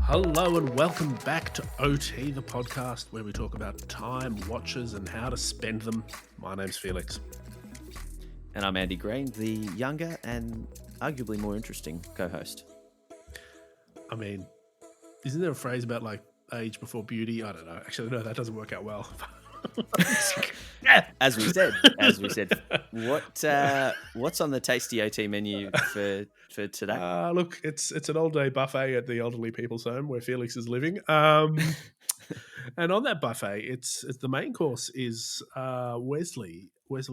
Hello and welcome back to OT, the podcast where we talk about time, watches, and how to spend them. My name's Felix. And I'm Andy Green, the younger and arguably more interesting co-host. I mean, isn't there a phrase about like age before beauty? I don't know. Actually, no, that doesn't work out well. As we said, what's on the tasty OT menu for today? Look, it's an all-day buffet at the elderly people's home where Felix is living. And on that buffet, it's the main course is Wesley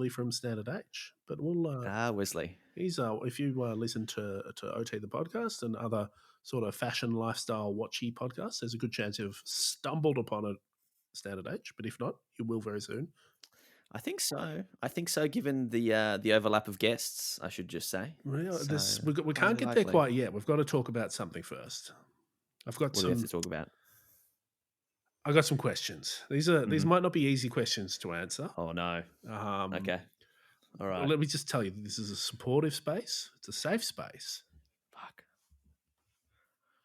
from Standard H. But we'll Wesley. He's if you listen to OT the podcast and other sort of fashion lifestyle watchy podcasts, there's a good chance you've stumbled upon a Standard H. But if not, you will very soon. I think so. Given the overlap of guests, I should just say. Well, we can't get there quite yet. We've got to talk about something first. What do we have to talk about? I got some questions. These might not be easy questions to answer. Oh no. Okay. All right. Well, let me just tell you, this is a supportive space. It's a safe space. Fuck.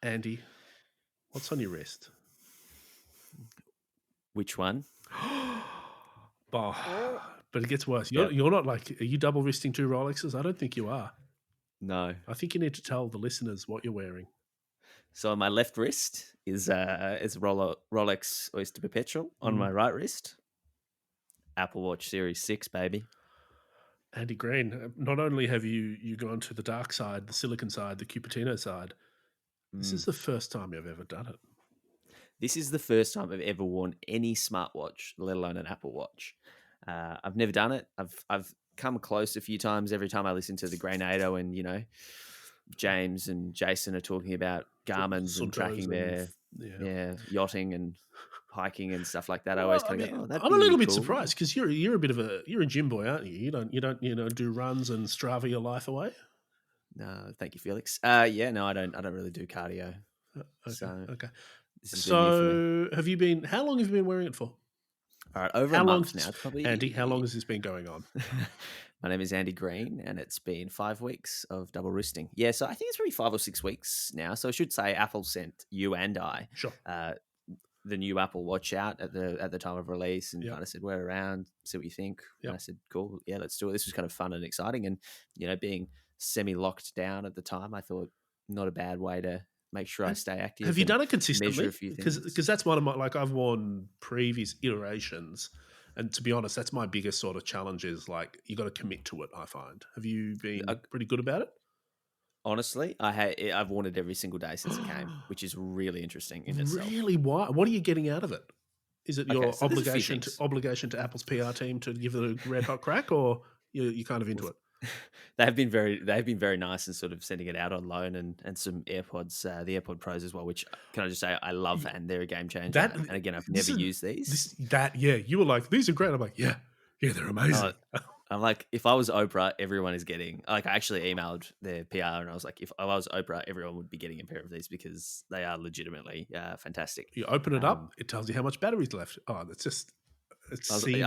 Andy, what's on your wrist? Which one? But it gets worse. You're not like, are you double wristing two Rolexes? I don't think you are. No. I think you need to tell the listeners what you're wearing. So on my left wrist is Rolex Oyster Perpetual. On my right wrist, Apple Watch Series 6, baby. Andy Green, not only have you gone to the dark side, the silicon side, the Cupertino side, this is the first time you've ever done it. This is the first time I've ever worn any smartwatch, let alone an Apple Watch. I've never done it. I've come close a few times. Every time I listen to the Grey NATO and James and Jason are talking about Garmin's and tracking their yachting and hiking and stuff like that. I always kind of go, I'm a little bit surprised because you're a gym boy, aren't you? You don't do runs and Strava your life away. No, thank you, Felix. No, I don't really do cardio. Okay. So how long have you been wearing it for? All right, over a month now. Probably, Andy, how long has this been going on? My name is Andy Green, and it's been 5 weeks of double wristing. Yeah, so I think it's probably 5 or 6 weeks now. So I should say Apple sent you and I the new Apple Watch out at the time of release, and kind of said, we're around, see what you think. Yep. And I said, cool, yeah, let's do it. This was kind of fun and exciting, and being semi-locked down at the time, I thought not a bad way to make sure I stay active. Have you done it consistently? Because that's one of my, like, I've worn previous iterations, and to be honest, that's my biggest sort of challenge is like you got to commit to it. I find. Have you been pretty good about it? Honestly, I've worn it every single day since it came, which is really interesting in itself. Really, why? What are you getting out of it? Is it your obligation to Apple's PR team to give it a red hot crack, or you're kind of into it? They have been very nice and sort of sending it out on loan and some AirPods, the AirPod Pros as well, which can I just say I love, and they're a game changer. And again, I've never used these. You were like, these are great. I'm like, yeah, they're amazing. I'm like, if I was Oprah, everyone is getting. Like, I actually emailed their PR and I was like, if I was Oprah, everyone would be getting a pair of these because they are legitimately fantastic. You open it up, it tells you how much battery's left. Oh, that's just. I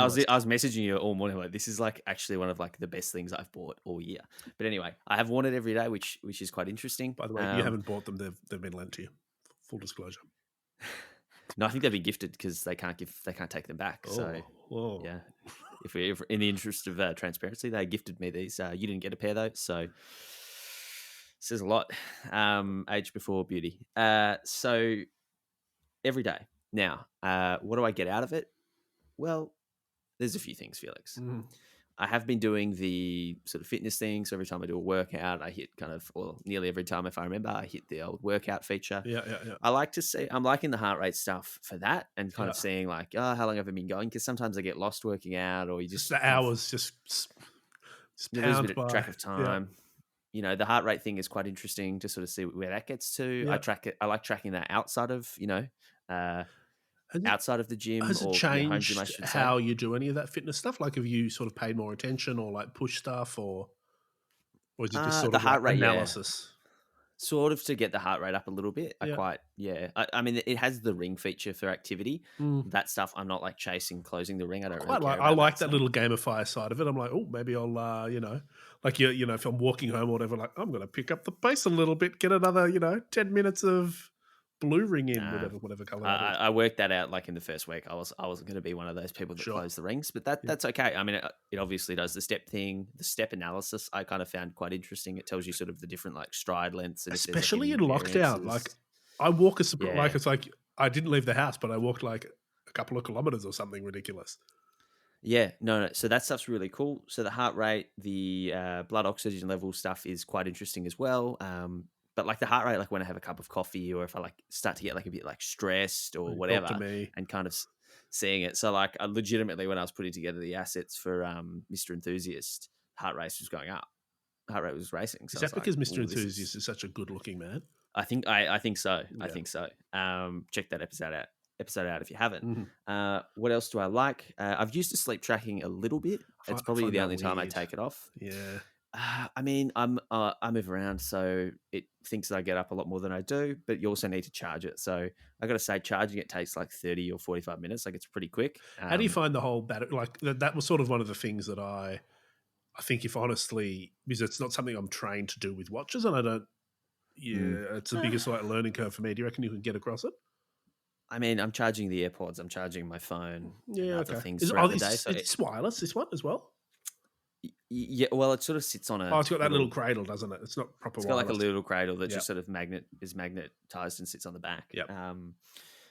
was messaging you all morning like, this is like actually one of like the best things I've bought all year. But anyway, I have worn it every day, which is quite interesting. By the way, you haven't bought them; they've been lent to you. Full disclosure. No, I think they've been gifted because they can't take them back. So yeah, if we're in the interest of transparency, they gifted me these. You didn't get a pair though, so says a lot. Age before beauty. So every day now, what do I get out of it? Well, there's a few things, Felix. I have been doing the sort of fitness thing. So every time I do a workout, I hit nearly every time, if I remember, I hit the old workout feature. Yeah. I like to see, I'm liking the heart rate stuff for that and kind of seeing like, how long have I been going? Because sometimes I get lost working out or you just. The hours just lose a bit of track of time. Yeah. The heart rate thing is quite interesting to sort of see where that gets to. Yeah. I like tracking that outside of, outside of the gym. Has it or changed home gym, I should say. how you do any of that fitness stuff? Like, have you sort of paid more attention or like push stuff or is it just sort the of heart rate analysis? Sort of to get the heart rate up a little bit. I mean, it has the ring feature for activity. That stuff, I'm not like chasing closing the ring. I don't really care I like that that little gamifier side of it. I'm like, oh, maybe I'll, like if I'm walking home or whatever, like I'm going to pick up the pace a little bit, get another, 10 minutes of blue ring in, whatever color that is. I worked that out like in the first week. I wasn't going to be one of those people that close the rings, but that's okay. I mean, it obviously does the step thing, the step analysis. I kind of found quite interesting. It tells you sort of the different like stride lengths, and especially if in lockdown. Like I walk like it's like I didn't leave the house, but I walked like a couple of kilometers or something ridiculous. Yeah, no. So that stuff's really cool. So the heart rate, the blood oxygen level stuff is quite interesting as well. But like the heart rate, like when I have a cup of coffee or if I like start to get like a bit like stressed or whatever, and kind of seeing it. So like I legitimately, when I was putting together the assets for Mr. Enthusiast, heart rate was going up. Heart rate was racing. So is that because Mr. Enthusiast is such a good looking man? I think so. Yeah. I think so. Check that episode out if you haven't. What else do I like? I've used the sleep tracking a little bit. It's probably the only time I take it off. Yeah. I mean, I move around, so it thinks that I get up a lot more than I do, but you also need to charge it. So I got to say, charging it takes like 30 or 45 minutes. Like it's pretty quick. How do you find the whole battery? Like that was sort of one of the things that I think, if honestly, because it's not something I'm trained to do with watches, and I don't. Yeah, it's the biggest like learning curve for me. Do you reckon you can get across it? I mean, I'm charging the AirPods. I'm charging my phone. Yeah, and other things throughout the day. So it's wireless. This one as well. Yeah, well, it sort of sits on a. Oh, it's got that little cradle, doesn't it? It's not proper. It's got like a little cradle that just sort of is magnetized and sits on the back. Yep.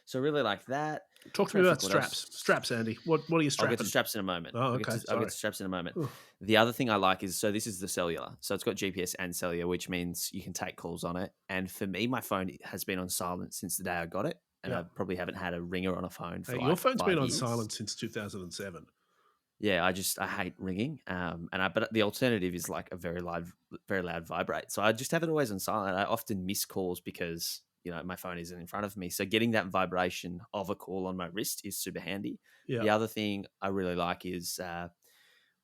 So I really like that. Talk to me about straps. Straps, Andy. What are you strapping? I'll get to straps in a moment. Oh, okay. I'll get to straps in a moment. The other thing I like is, so this is the cellular. So it's got GPS and cellular, which means you can take calls on it. And for me, my phone has been on silent since the day I got it. And I probably haven't had a ringer on a phone for your phone's been on silent since 2007. Yeah, I hate ringing. But the alternative is like a very loud vibrate. So I just have it always on silent. I often miss calls because, you know, my phone isn't in front of me. So getting that vibration of a call on my wrist is super handy. Yeah. The other thing I really like is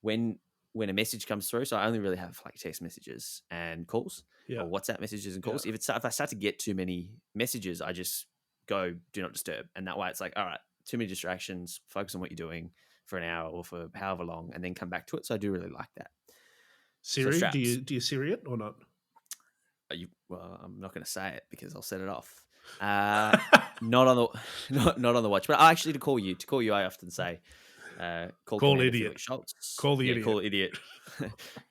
when a message comes through. So I only really have like text messages and calls, or WhatsApp messages and calls. If I start to get too many messages, I just go do not disturb, and that way it's like, all right, too many distractions. Focus on what you're doing for an hour or for however long, and then come back to it. So I do really like that. Siri, so do you Siri it or not? Well, I'm not going to say it because I'll set it off. Not on the watch, but actually to call you, I often say, call idiot. Call the idiot. Call idiot.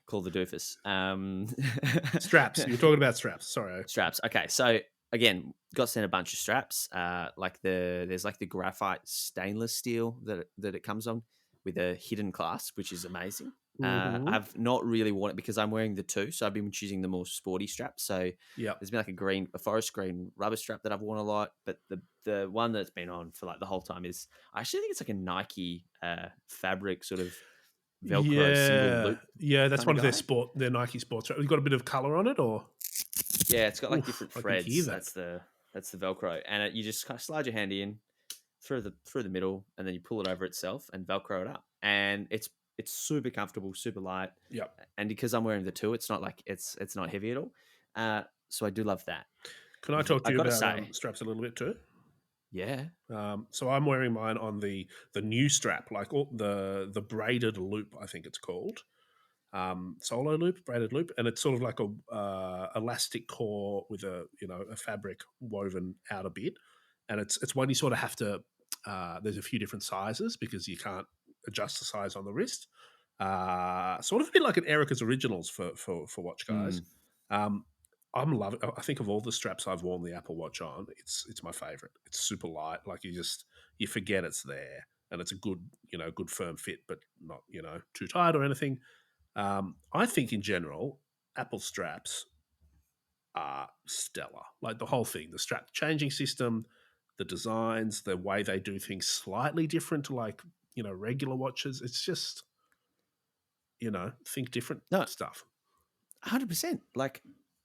Call the doofus. Straps. You're talking about straps. Sorry. Straps. Okay, so again, got sent a bunch of straps. There's like the graphite stainless steel that it comes on with a hidden clasp, which is amazing. I've not really worn it because I'm wearing the 2, so I've been choosing the more sporty straps. So there's been like a forest green rubber strap that I've worn a lot, but the one that's been on for like the whole time is, I actually think it's like a Nike fabric sort of Velcro single loop. Yeah, that's one of their Nike sports straps. You've got a bit of color on it, or? Yeah, it's got like different threads. That's the Velcro, and you just kind of slide your hand in through the middle, and then you pull it over itself and Velcro it up, and it's super comfortable, super light. Yeah, and because I'm wearing the 2, it's not like it's not heavy at all. So I do love that. Can I talk to you about straps a little bit too? Yeah. So I'm wearing mine on the new strap, like the braided loop, I think it's called. Solo loop, braided loop, and it's sort of like a elastic core with a fabric woven outer bit, and it's one you sort of have to. There's a few different sizes because you can't adjust the size on the wrist. Sort of a bit like an Erica's Originals for watch guys. I'm loving. I think of all the straps I've worn the Apple Watch on, it's my favorite. It's super light. Like you forget it's there, and it's a good firm fit, but not too tight or anything. I think in general, Apple straps are stellar. Like the whole thing, the strap changing system, the designs, the way they do things slightly different to like regular watches. It's just think different stuff. 100%. Like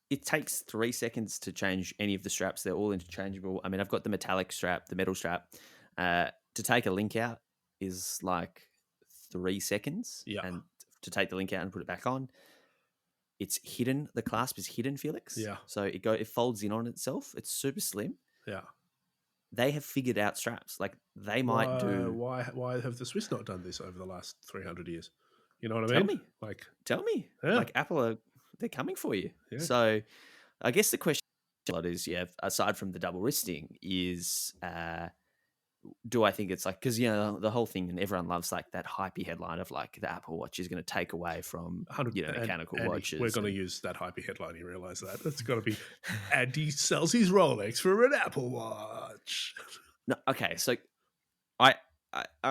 it takes 3 seconds to change any of the straps. They're all interchangeable. I mean, I've got the metallic strap, the metal strap. To take a link out is like 3 seconds. Yeah. And to take the link out and put it back on, it's hidden. The clasp is hidden, Felix. Yeah. So it folds in on itself. It's super slim. Yeah. They have figured out straps. Like they might do. Why have the Swiss not done this over the last 300 years? You know what I mean? Tell me. Yeah. Like Apple they're coming for you. Yeah. So I guess the question lot is, aside from the double wristing, is do I think it's like, because the whole thing, and everyone loves like that hypey headline of like the Apple Watch is going to take away from mechanical Andy, watches. we're going to use that hypey headline. You realize that it's got to be Andy sells his Rolex for an Apple Watch. No, okay, so I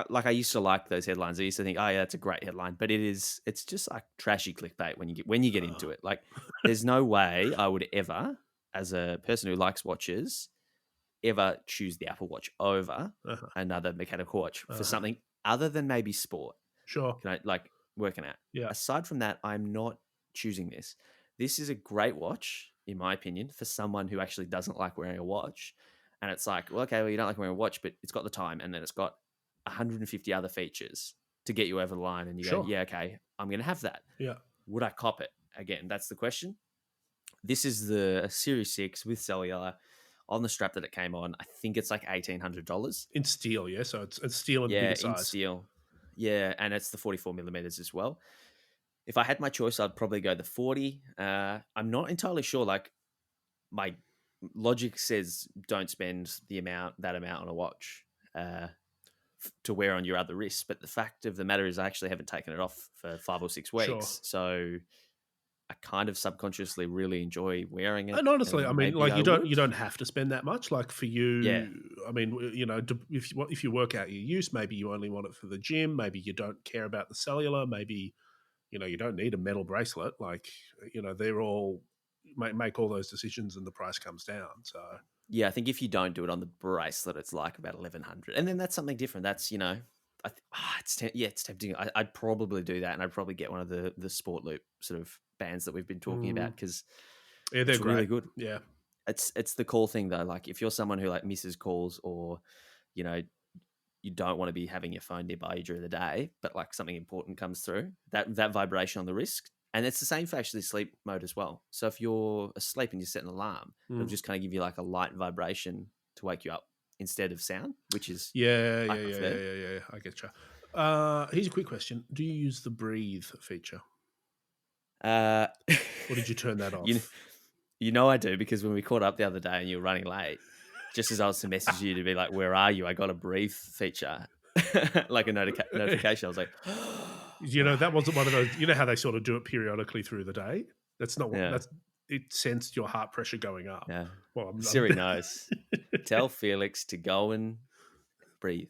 like, I used to like those headlines. I used to think, oh yeah, that's a great headline, but it's just like trashy clickbait when you get into it. Like, there's no way I would ever, as a person who likes watches, ever choose the Apple Watch over another mechanical watch for something other than maybe sport. Sure. Can I, like, working out? Yeah. Aside from that, I'm not choosing this. This is a great watch, in my opinion, for someone who actually doesn't like wearing a watch. And it's like, well, okay, well, you don't like wearing a watch, but it's got the time, and then it's got 150 other features to get you over the line. And you go, yeah, okay, I'm going to have that. Yeah. Would I cop it? Again, that's the question. This is the Series 6 with cellular. On the strap that it came on, I think it's like $1,800 in steel. Yeah, so it's steel and bigger size. In steel. Yeah, and it's the 44 millimeters as well. If I had my choice, I'd probably go the 40. I'm not entirely sure. Like, my logic says don't spend that amount on a watch to wear on your other wrist. But the fact of the matter is, I actually haven't taken it off for 5 or 6 weeks. Sure. So I kind of subconsciously really enjoy wearing it. And honestly, I mean, like, you don't have to spend that much. Like, for you, I mean, if you work out your use, maybe you only want it for the gym. Maybe you don't care about the cellular. Maybe, you don't need a metal bracelet. Like, they're all make all those decisions, and the price comes down. So yeah, I think if you don't do it on the bracelet, it's like about $1,100, and then that's something different. That's it's tempting. I'd probably do that, and I'd probably get one of the Sport Loop sort of bands that we've been talking about, because they're really good. Yeah, it's the call thing though. Like, if you're someone who like misses calls, or you don't want to be having your phone nearby you during the day, but like something important comes through, that vibration on the wrist. And it's the same for actually sleep mode as well. So if you're asleep and you set an alarm, it'll just kind of give you like a light vibration to wake you up instead of sound, which is yeah. I get you. Here's a quick question: do you use the breathe feature? Or did you turn that off? I do, because when we caught up the other day and you were running late, just as I was to message you to be like, where are you? I got a breathe feature, like a notification. I was like, that wasn't one of those, how they sort of do it periodically through the day? That's not what it sensed your heart pressure going up. Yeah. Well, Siri knows. Tell Felix to go and breathe.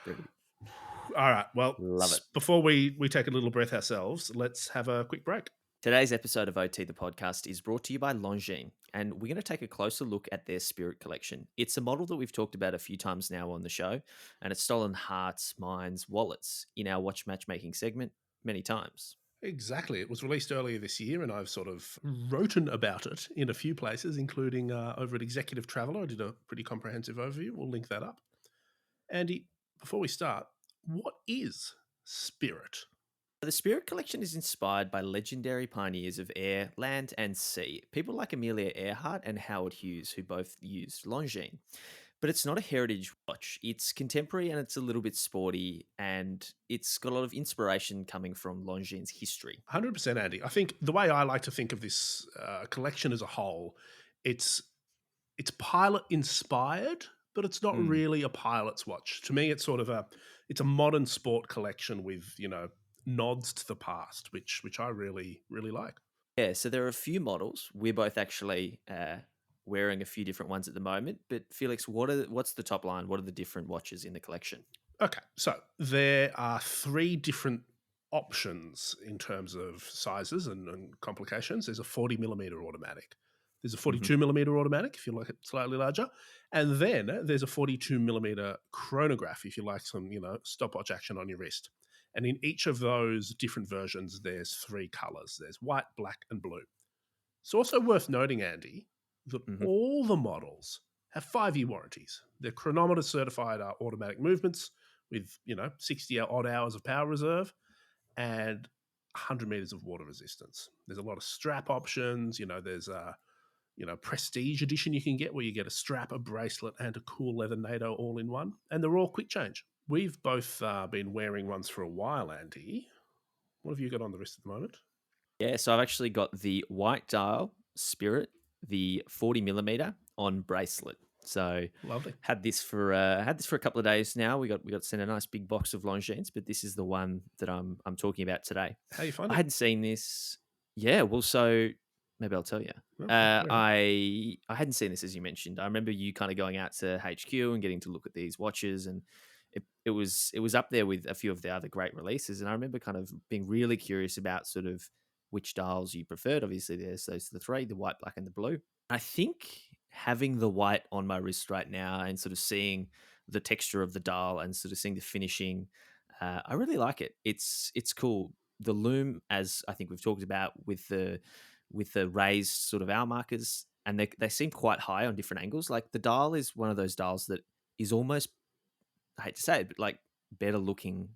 All right. Well, love it. Before we take a little breath ourselves, let's have a quick break. Today's episode of OT the Podcast is brought to you by Longines, and we're going to take a closer look at their Spirit collection. It's a model that we've talked about a few times now on the show, and it's stolen hearts, minds, wallets in our watch matchmaking segment many times. Exactly. It was released earlier this year, and I've sort of written about it in a few places, including over at Executive Traveller. I did a pretty comprehensive overview. We'll link that up. Andy, before we start, what is Spirit? The Spirit collection is inspired by legendary pioneers of air, land, and sea, people like Amelia Earhart and Howard Hughes, who both used Longines. But it's not a heritage watch. It's contemporary, and it's a little bit sporty, and it's got a lot of inspiration coming from Longines' history. 100%, Andy. I think the way I like to think of this collection as a whole, it's pilot inspired, but it's not really a pilot's watch. To me, it's sort of it's a modern sport collection with, nods to the past, which I really, really like. Yeah, so there are a few models. We're both actually wearing a few different ones at the moment. But Felix, what's the top line? What are the different watches in the collection? Okay, so there are 3 different options in terms of sizes and complications. There's a 40 millimeter automatic. There's a 42 millimeter automatic if you like it slightly larger. And then there's a 42 millimeter chronograph if you like some, stopwatch action on your wrist. And in each of those different versions, there's 3 colors. There's white, black, and blue. It's also worth noting, Andy, that all the models have 5-year warranties. They're chronometer certified automatic movements with, 60 odd hours of power reserve and 100 meters of water resistance. There's a lot of strap options. There's a prestige edition you can get where you get a strap, a bracelet, and a cool leather NATO all in one. And they're all quick change. We've both been wearing ones for a while, Andy. What have you got on the wrist at the moment? Yeah, so I've actually got the white dial Spirit the 40 millimeter on bracelet. So Lovely. had this for a couple of days now. We got sent a nice big box of Longines, but this is the one that I'm talking about today. How you find I it? hadn't seen this. Yeah, well, so maybe I'll tell you. No, I hadn't seen this, as you mentioned. I remember you kind of going out to HQ and getting to look at these watches, and it was up there with a few of the other great releases. And I remember kind of being really curious about sort of which dials you preferred. Obviously, there's those the three: the white, black, and the blue. I think having the white on my wrist right now and sort of seeing the texture of the dial and sort of seeing the finishing, I really like it. It's cool. The loom, as I think we've talked about with the raised sort of hour markers, and they seem quite high on different angles. Like the dial is one of those dials that is almost, I hate to say it, but like better looking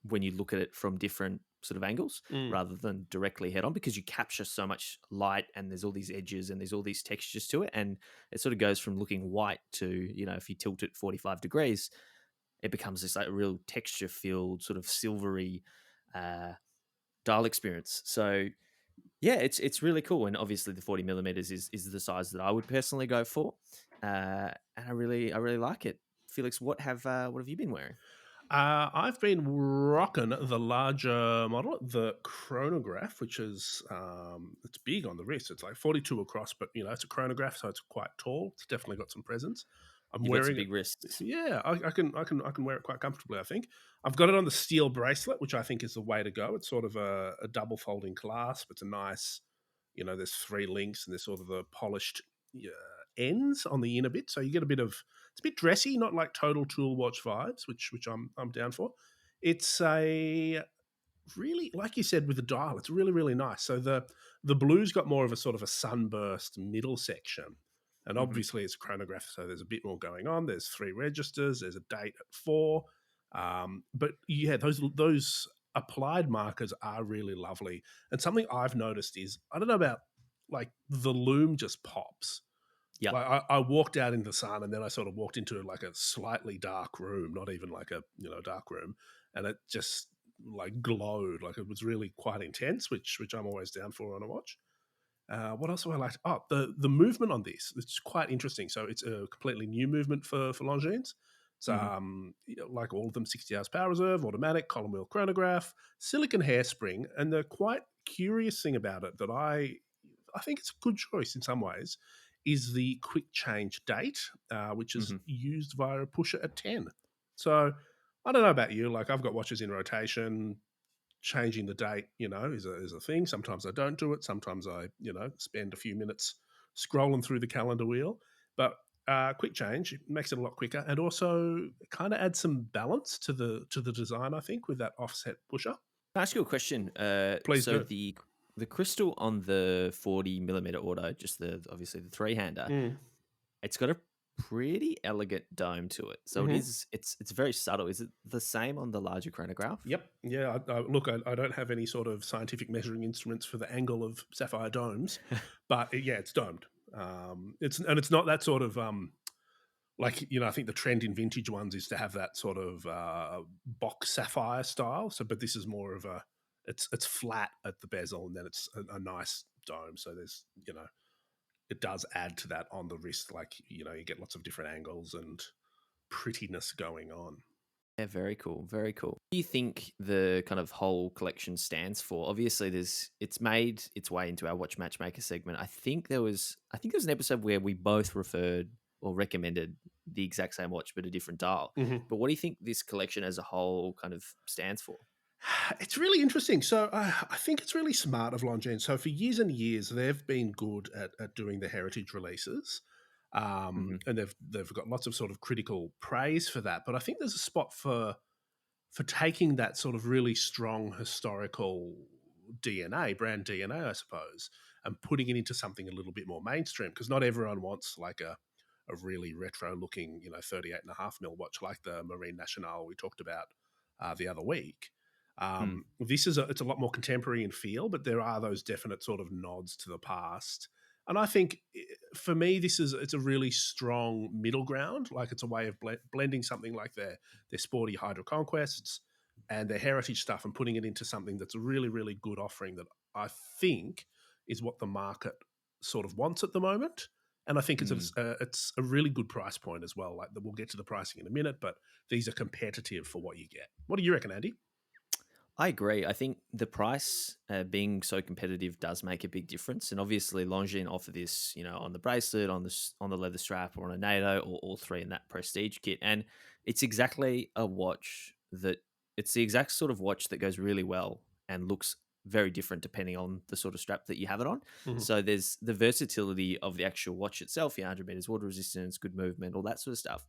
when you look at it from different sort of angles Mm. rather than directly head on, because you capture so much light and there's all these edges and there's all these textures to it, and it sort of goes from looking white to, if you tilt it 45 degrees, it becomes this like real texture filled sort of silvery dial experience. So yeah, it's really cool, and obviously the 40 millimeters is the size that I would personally go for, and I really like it. Felix, what have you been wearing? I've been rocking the larger model, the chronograph, which is it's big on the wrist. It's like 42 across, but it's a chronograph, so it's quite tall. It's definitely got some presence. I'm You've got some wearing it. big wrists. Yeah, I can wear it quite comfortably. I think I've got it on the steel bracelet, which I think is the way to go. It's sort of a double folding clasp. It's a nice, there's three links and there's sort of the polished ends on the inner bit, so you get a bit of, it's a bit dressy, not like total tool watch vibes, which I'm down for. It's a really, like you said with the dial, it's really really nice. So the blue's got more of a sort of a sunburst middle section, and Hmm. obviously it's a chronograph, so there's a bit more going on. There's three registers. There's a date at 4, but yeah, those applied markers are really lovely. And something I've noticed is, I don't know about, like, the loom just pops. Yeah. Like I walked out in the sun, and then I sort of walked into like a slightly dark room, not even like a dark room, and it just like glowed, like it was really quite intense, which I'm always down for on a watch. What else have I liked? Oh, the movement on this, it's quite interesting. So it's a completely new movement for Longines. It's Hmm. like all of them, 60 hours power reserve, automatic, column wheel chronograph, silicon hairspring, and the quite curious thing about it that I think it's a good choice in some ways is the quick change date, which is Hmm. used via a pusher at 10. So I don't know about you, like I've got watches in rotation. Changing the date, is a thing. Sometimes I don't do it. Sometimes I, spend a few minutes scrolling through the calendar wheel. But quick change makes it a lot quicker, and also kind of adds some balance to the design, I think, with that offset pusher. Can I ask you a question? Please So do. the crystal on the 40 millimeter auto, just the obviously the three hander, Mm. it's got a pretty elegant dome to it. So Hmm. it's very subtle. Is it the same on the larger chronograph? Yep. Yeah. Look, I don't have any sort of scientific measuring instruments for the angle of sapphire domes, but yeah, it's domed. It's not that sort of like, I think the trend in vintage ones is to have that sort of box sapphire style. So, but this is more of a, it's flat at the bezel, and then it's a nice dome. So there's, it does add to that on the wrist. Like, you get lots of different angles and prettiness going on. Yeah, very cool, very cool. What do you think the kind of whole collection stands for? Obviously, it's made its way into our Watch Matchmaker segment. I think there was an episode where we both referred or recommended the exact same watch but a different dial. Mhm. But what do you think this collection as a whole kind of stands for? It's really interesting. So I think it's really smart of Longines. So for years and years, they've been good at doing the heritage releases, Hmm. and they've got lots of sort of critical praise for that. But I think there's a spot for taking that sort of really strong historical DNA, brand DNA, I suppose, and putting it into something a little bit more mainstream. Because not everyone wants like a really retro looking, 38.5 mil watch like the Marine Nationale we talked about the other week. Mm. This it's a lot more contemporary in feel, but there are those definite sort of nods to the past. And I think for me, it's a really strong middle ground. Like it's a way of blending something like their sporty Hydro Conquests and their heritage stuff, and putting it into something that's a really really good offering that I think is what the market sort of wants at the moment. And I think it's a really good price point as well. Like we'll get to the pricing in a minute, but these are competitive for what you get. What do you reckon, Andy? I agree. I think the price being so competitive does make a big difference, and obviously Longines offer this, on the bracelet, on the leather strap, or on a NATO, or all three in that prestige kit. And it's exactly a watch it's the exact sort of watch that goes really well and looks very different depending on the sort of strap that you have it on. Mm-hmm. So there's the versatility of the actual watch itself, 100 meters, water resistance, good movement, all that sort of stuff.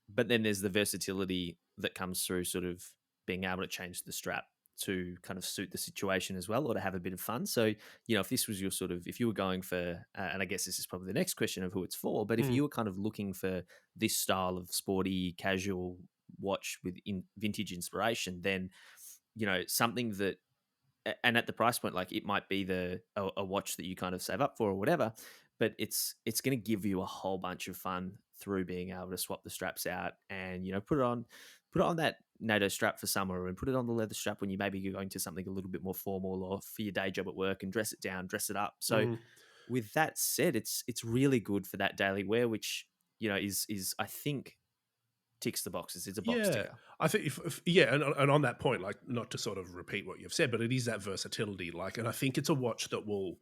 But then there's the versatility that comes through sort of being able to change the strap to kind of suit the situation as well, or to have a bit of fun. So, if this was if you were going for, and I guess this is probably the next question of who it's for, but if you were kind of looking for this style of sporty, casual watch with vintage inspiration, then, something that, and at the price point, like it might be a watch that you kind of save up for or whatever, but it's going to give you a whole bunch of fun through being able to swap the straps out and put it on that NATO strap for summer, and put it on the leather strap when you're going to something a little bit more formal, or for your day job at work, and dress it down, dress it up. So with that said, it's really good for that daily wear, which is I think ticks the boxes. It's a box ticker. I think and on that point, like, not to sort of repeat what you've said, but it is that versatility, like, and I think it's a watch that will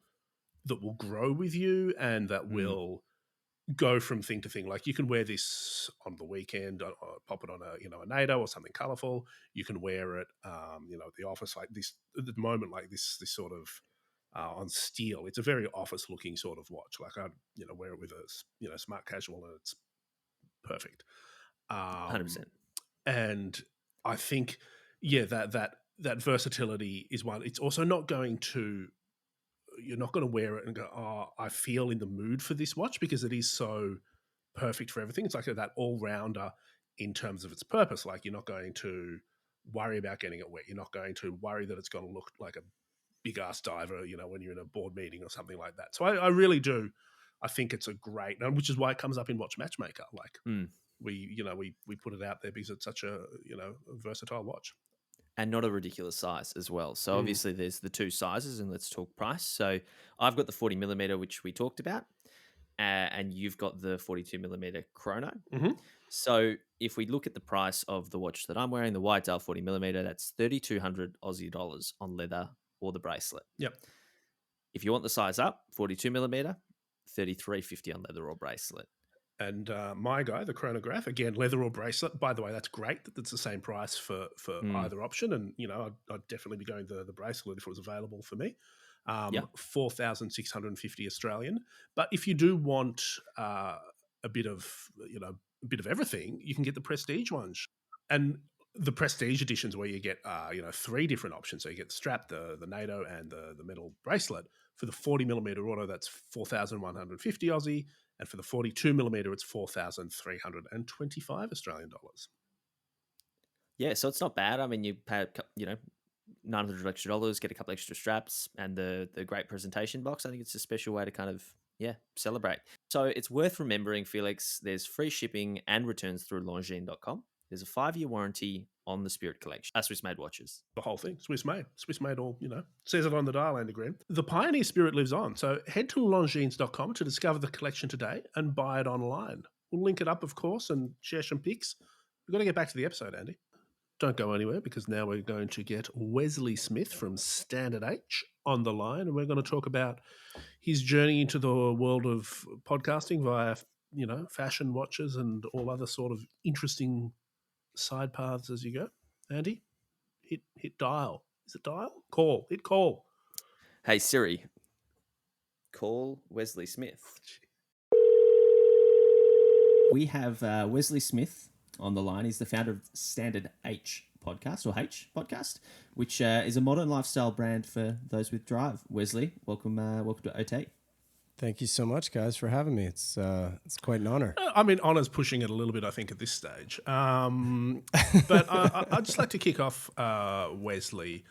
grow with you, and that will go from thing to thing. Like, you can wear this on the weekend, pop it on a NATO or something colourful. You can wear it, at the office, like this at the moment, like this sort of on steel. It's a very office looking sort of watch. Like, I'd wear it with a smart casual, and it's perfect. 100%. And I think, that versatility is one. It's also not going to. You're not going to wear it and go, oh, I feel in the mood for this watch, because it is so perfect for everything. It's like that all-rounder in terms of its purpose. Like, you're not going to worry about getting it wet. You're not going to worry that it's going to look like a big-ass diver, when you're in a board meeting or something like that. So I really do. I think it's a great, which is why it comes up in Watch Matchmaker. Like, we put it out there because it's such a versatile watch. And not a ridiculous size as well. So obviously there's the two sizes, and let's talk price. So I've got the 40 millimeter, which we talked about, and you've got the 42 millimeter chrono. So if we look at the price of the watch that I'm wearing, the Whitetail 40 millimeter, that's 3,200 Aussie dollars on leather or the bracelet. Yep. If you want the size up, 42 millimeter, 3,350 on leather or bracelet. And my guy, the chronograph, again, leather or bracelet. By the way, that's great that it's the same price for either option. And, I'd definitely be going the bracelet if it was available for me. 4,650 Australian. But if you do want a bit of everything, you can get the prestige ones. And the prestige editions, where you get, 3 different options. So you get the strap, the NATO, and the metal bracelet. For the 40 millimeter auto, that's 4,150 Aussie. And for the 42 millimeter, it's 4,325 Australian dollars. Yeah, so it's not bad. I mean, you pay, $900 extra, get a couple extra straps, and the great presentation box. I think it's a special way to kind of, celebrate. So it's worth remembering, Felix, there's free shipping and returns through Longines.com. There's a 5-year warranty on the Spirit collection. Swiss-made watches. The whole thing, Swiss-made. Swiss-made all, says it on the dial, Andy Green. The Pioneer spirit lives on. So head to Longines.com to discover the collection today and buy it online. We'll link it up, of course, and share some pics. We've got to get back to the episode, Andy. Don't go anywhere, because now we're going to get Wesley Smith from Standard H on the line, and we're going to talk about his journey into the world of podcasting via, fashion watches and all other sort of interesting side paths as you go. Andy, hit dial. Is it dial? Call. Hit call. Hey Siri, call Wesley Smith. We have Wesley Smith on the line. He's the founder of Standard H podcast, or H podcast, which is a modern lifestyle brand for those with drive. Wesley, welcome to OT. Thank you so much, guys, for having me. It's quite an honor. I mean, honor's pushing it a little bit, I think, at this stage. But I'd just like to kick off, Wesley,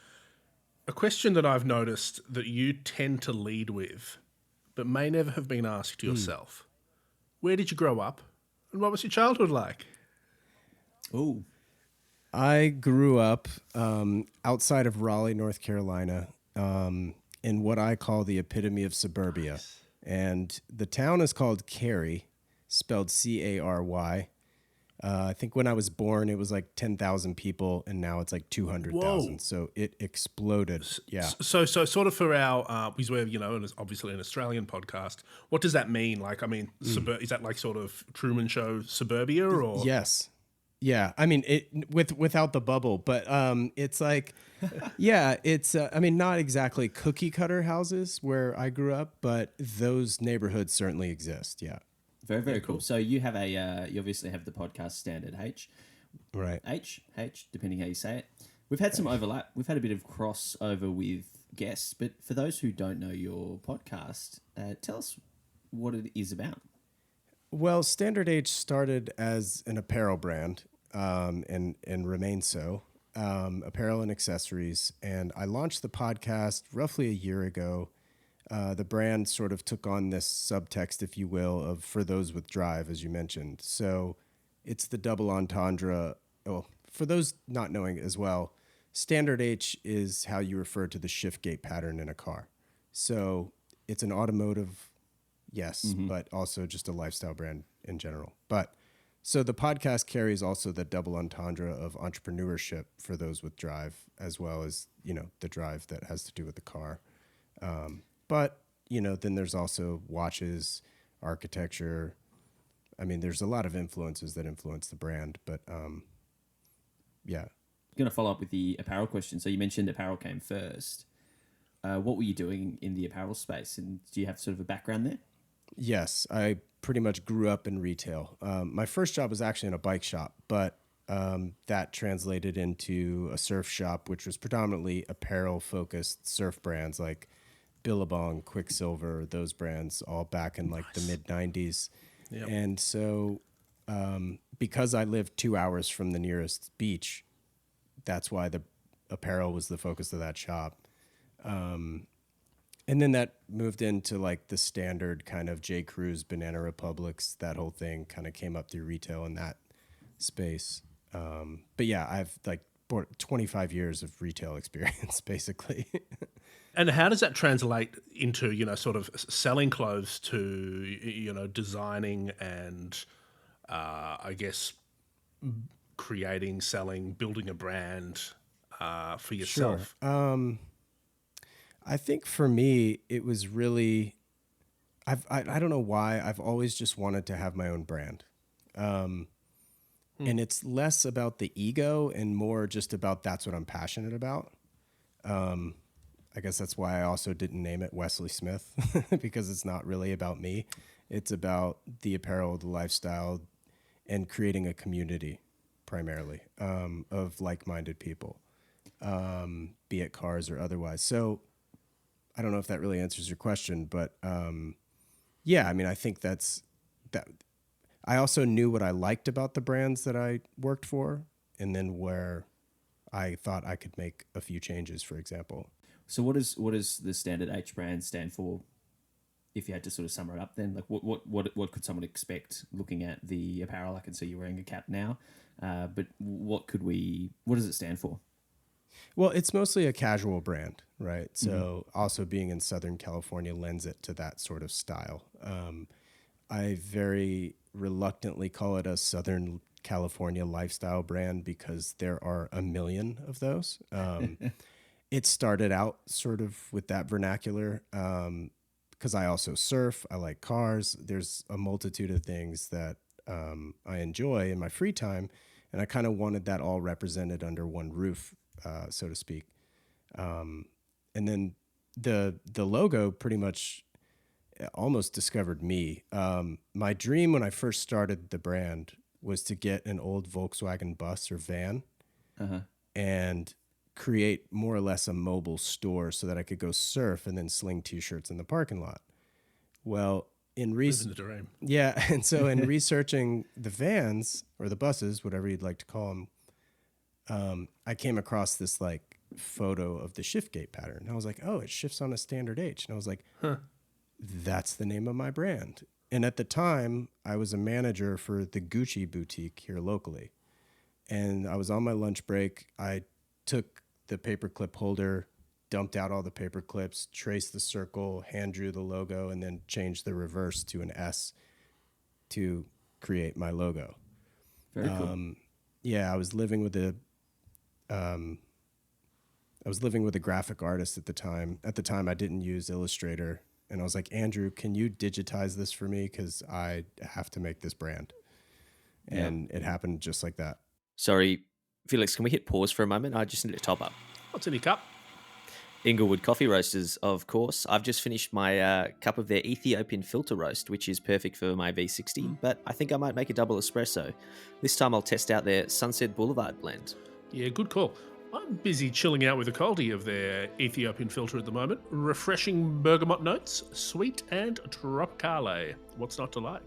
a question that I've noticed that you tend to lead with, but may never have been asked yourself. Where did you grow up, and what was your childhood like? Oh, I grew up outside of Raleigh, North Carolina, in what I call the epitome of suburbia. And the town is called Cary, spelled Cary. I think when I was born, it was like 10,000 people, and now it's like 200,000. So it exploded. Yeah. So sort of for our, because we're, obviously an Australian podcast, what does that mean? Like, I mean, is that like sort of Truman Show suburbia or? Yes. Yeah. I mean, without the bubble, but it's like, yeah, it's, I mean, not exactly cookie cutter houses where I grew up, but those neighborhoods certainly exist. Yeah. Very, very cool. So you have you obviously have the podcast Standard H. Right. H, depending how you say it. We've had some overlap. We've had a bit of crossover with guests, but for those who don't know your podcast, tell us what it is about. Well, Standard H started as an apparel brand and remains so, apparel and accessories. And I launched the podcast roughly a year ago. The brand sort of took on this subtext, if you will, of for those with drive, as you mentioned. So it's the double entendre. Well, for those not knowing as well, Standard H is how you refer to the shift gate pattern in a car. So it's an automotive, yes, but also just a lifestyle brand in general. But so the podcast carries also the double entendre of entrepreneurship for those with drive, as well as, the drive that has to do with the car. But, then there's also watches, architecture. I mean, there's a lot of influences that influence the brand, but yeah. I'm going to follow up with the apparel question. So you mentioned apparel came first. What were you doing in the apparel space, and do you have sort of a background there? Yes, I pretty much grew up in retail. My first job was actually in a bike shop, but that translated into a surf shop, which was predominantly apparel-focused surf brands like Billabong, Quicksilver, those brands, all back in like the mid-90s. Yep. And so because I lived 2 hours from the nearest beach, that's why the apparel was the focus of that shop. And then that moved into like the standard kind of J. Crew's, Banana Republics, that whole thing kind of came up through retail in that space. But yeah, I've like 25 years of retail experience, basically. And how does that translate into, sort of selling clothes to, designing and, I guess, creating, selling, building a brand for yourself? Sure. I think for me, it was really, I don't know why, I've always just wanted to have my own brand. And it's less about the ego and more just about that's what I'm passionate about. I guess that's why I also didn't name it Wesley Smith, because it's not really about me. It's about the apparel, the lifestyle, and creating a community primarily of like-minded people, be it cars or otherwise. So I don't know if that really answers your question, but yeah, I mean, I think that's that. I also knew what I liked about the brands that I worked for, and then where I thought I could make a few changes, for example. So what does the Standard H brand stand for? If you had to sort of sum it up, then like what could someone expect looking at the apparel? I can see you're wearing a cap now, but what does it stand for? Well, it's mostly a casual brand, right? So also being in Southern California lends it to that sort of style. I very reluctantly call it a Southern California lifestyle brand because there are a million of those. It started out sort of with that vernacular because I also surf. I like cars. There's a multitude of things that I enjoy in my free time, and I kind of wanted that all represented under one roof, so to speak. And then the logo pretty much almost discovered me. My dream when I first started the brand was to get an old Volkswagen bus or van and create more or less a mobile store so that I could go surf and then sling T-shirts in the parking lot. Well, yeah, and so in researching the vans or the buses, whatever you'd like to call them, I came across this like photo of the shift gate pattern. And I was like, oh, it shifts on a Standard H. And I was like, that's the name of my brand. And at the time, I was a manager for the Gucci boutique here locally. And I was on my lunch break. I took the paperclip holder dumped out all the paper clips, traced the circle, hand drew the logo, and then changed the reverse to an S to create my logo. Very cool. Yeah, I was living with a graphic artist at the time. At the time, I didn't use Illustrator, and I was like, Andrew, can you digitize this for me? Because I have to make this brand. And it happened just like that. Sorry, Felix, can we hit pause for a moment? I just need to top up. What's in your cup? Inglewood Coffee Roasters, of course. I've just finished my cup of their Ethiopian filter roast, which is perfect for my V60, but I think I might make a double espresso. This time I'll test out their Sunset Boulevard blend. Yeah, good call. I'm busy chilling out with the quality of their Ethiopian filter at the moment. Refreshing bergamot notes, sweet and tropicale. What's not to like?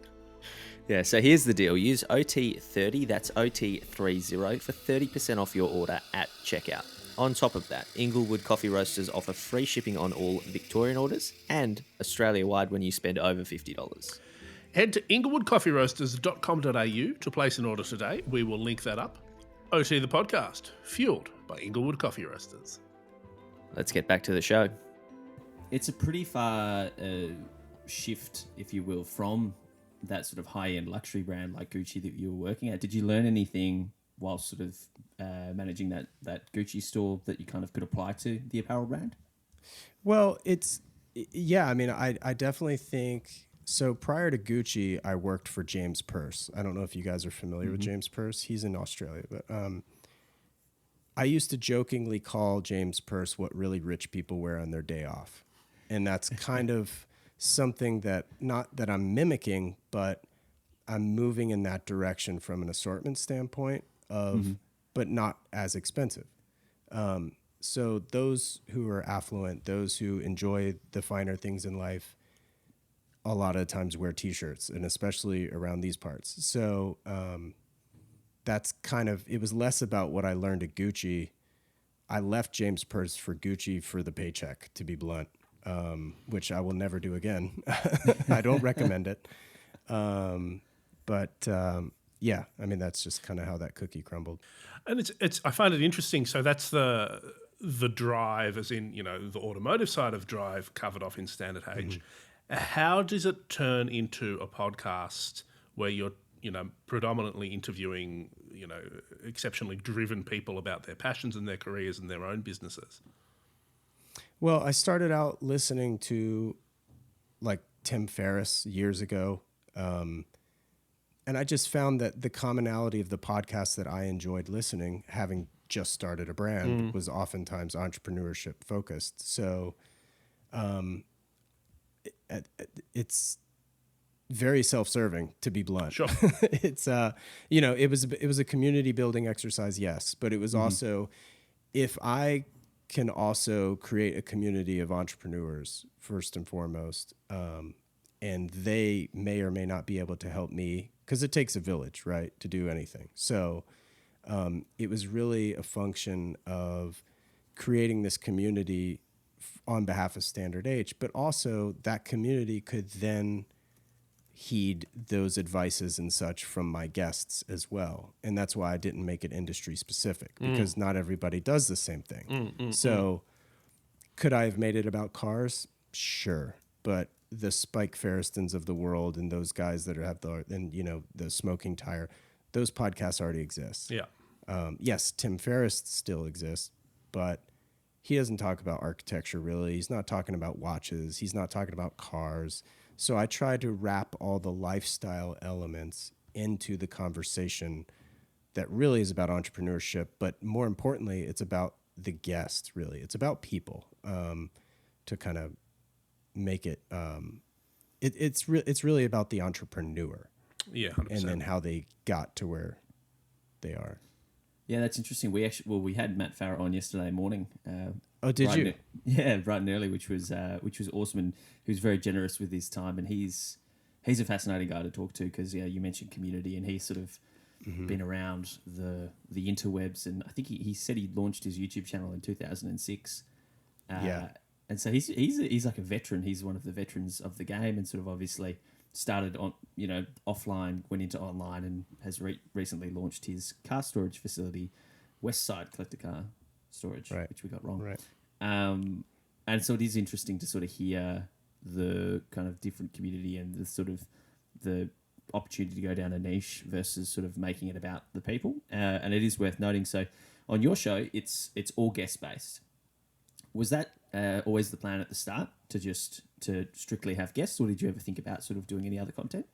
Yeah, so here's the deal. Use OT30, that's OT30, for 30% off your order at checkout. On top of that, Inglewood Coffee Roasters offer free shipping on all Victorian orders and Australia-wide when you spend over $50. Head to inglewoodcoffeeroasters.com.au to place an order today. We will link that up. OT the podcast, fueled by Inglewood Coffee Roasters. Let's get back to the show. It's a pretty far shift, if you will, from that sort of high-end luxury brand like Gucci that you were working at. Did you learn anything while sort of managing that Gucci store that you kind of could apply to the apparel brand? Well, I mean, I definitely think... So prior to Gucci, I worked for James Purse. I don't know if you guys are familiar with James Purse. He's in Australia. But I used to jokingly call James Purse what really rich people wear on their day off. And that's kind of something that, not that I'm mimicking, but I'm moving in that direction from an assortment standpoint of, but not as expensive. So those who are affluent, those who enjoy the finer things in life, a lot of times wear t-shirts, and especially around these parts. So that's kind of, it was less about what I learned at Gucci. I left James Purse for Gucci for the paycheck, to be blunt, which I will never do again. I don't recommend it. Yeah, I mean, that's just kind of how that cookie crumbled. And I find it interesting. So that's the drive, as in, the automotive side of drive covered off in Standard H. How does it turn into a podcast where you're, predominantly interviewing, exceptionally driven people about their passions and their careers and their own businesses? Well, I started out listening to like Tim Ferriss years ago. And I just found that the commonality of the podcasts that I enjoyed listening, having just started a brand, was oftentimes entrepreneurship focused. So, it's very self-serving, to be blunt. Sure. It's it was a community building exercise, yes, but it was also, if I can also create a community of entrepreneurs first and foremost, and they may or may not be able to help me, because it takes a village, right, to do anything. So it was really a function of creating this community on behalf of Standard H, but also that community could then heed those advices and such from my guests as well. And that's why I didn't make it industry specific, because not everybody does the same thing. So could I have made it about cars? Sure. But the Spike Ferristons of the world and those guys that have the Smoking Tire, those podcasts already exist. Yeah. Yes, Tim Ferriss still exists, but he doesn't talk about architecture, really. He's not talking about watches. He's not talking about cars. So I try to wrap all the lifestyle elements into the conversation that really is about entrepreneurship. But more importantly, it's about the guest, really. It's about people, to kind of make it. It's really about the entrepreneur. Yeah, 100%. And then how they got to where they are. Yeah, that's interesting. We had Matt Farah on yesterday morning. Oh, did you? Yeah, bright and early, which was awesome, and he was very generous with his time. And he's a fascinating guy to talk to, because you mentioned community, and he's sort of been around the interwebs, and I think he said he launched his YouTube channel in 2006. And so he's like a veteran. He's one of the veterans of the game, and sort of obviously started on offline, went into online, and has recently launched his car storage facility, Westside Collector Car Storage, which we got wrong. Right. And so it is interesting to sort of hear the kind of different community and the sort of the opportunity to go down a niche versus sort of making it about the people. And it is worth noting. So on your show, it's all guest based. Was that always the plan at the start to strictly have guests, or did you ever think about sort of doing any other content?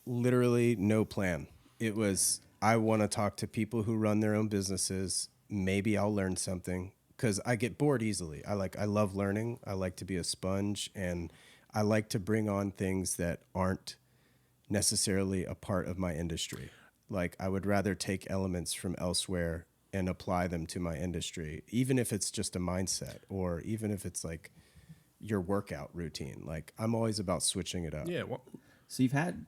Literally no plan. It was, I want to talk to people who run their own businesses. Maybe I'll learn something, because I get bored easily. I love learning. I like to be a sponge, and I like to bring on things that aren't necessarily a part of my industry. Like, I would rather take elements from elsewhere and apply them to my industry, even if it's just a mindset, or even if it's like your workout routine. Like, I'm always about switching it up. Yeah. So you've had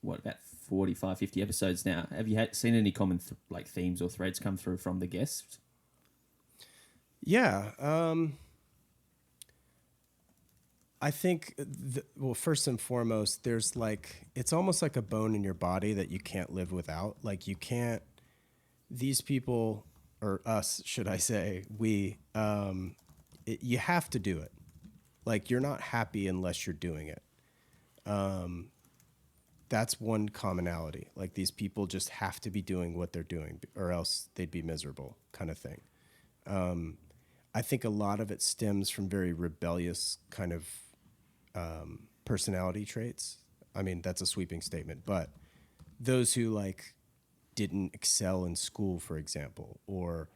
what, about 45, 50 episodes now. Have you seen any common themes or threads come through from the guests? Yeah. I think, first and foremost, there's like, it's almost like a bone in your body that you can't live without. Like, you can't, these people, or us, should I say, you have to do it. Like, you're not happy unless you're doing it. That's one commonality. Like, these people just have to be doing what they're doing, or else they'd be miserable, kind of thing. I think a lot of it stems from very rebellious kind of personality traits. I mean, that's a sweeping statement, but those who like didn't excel in school, for example, or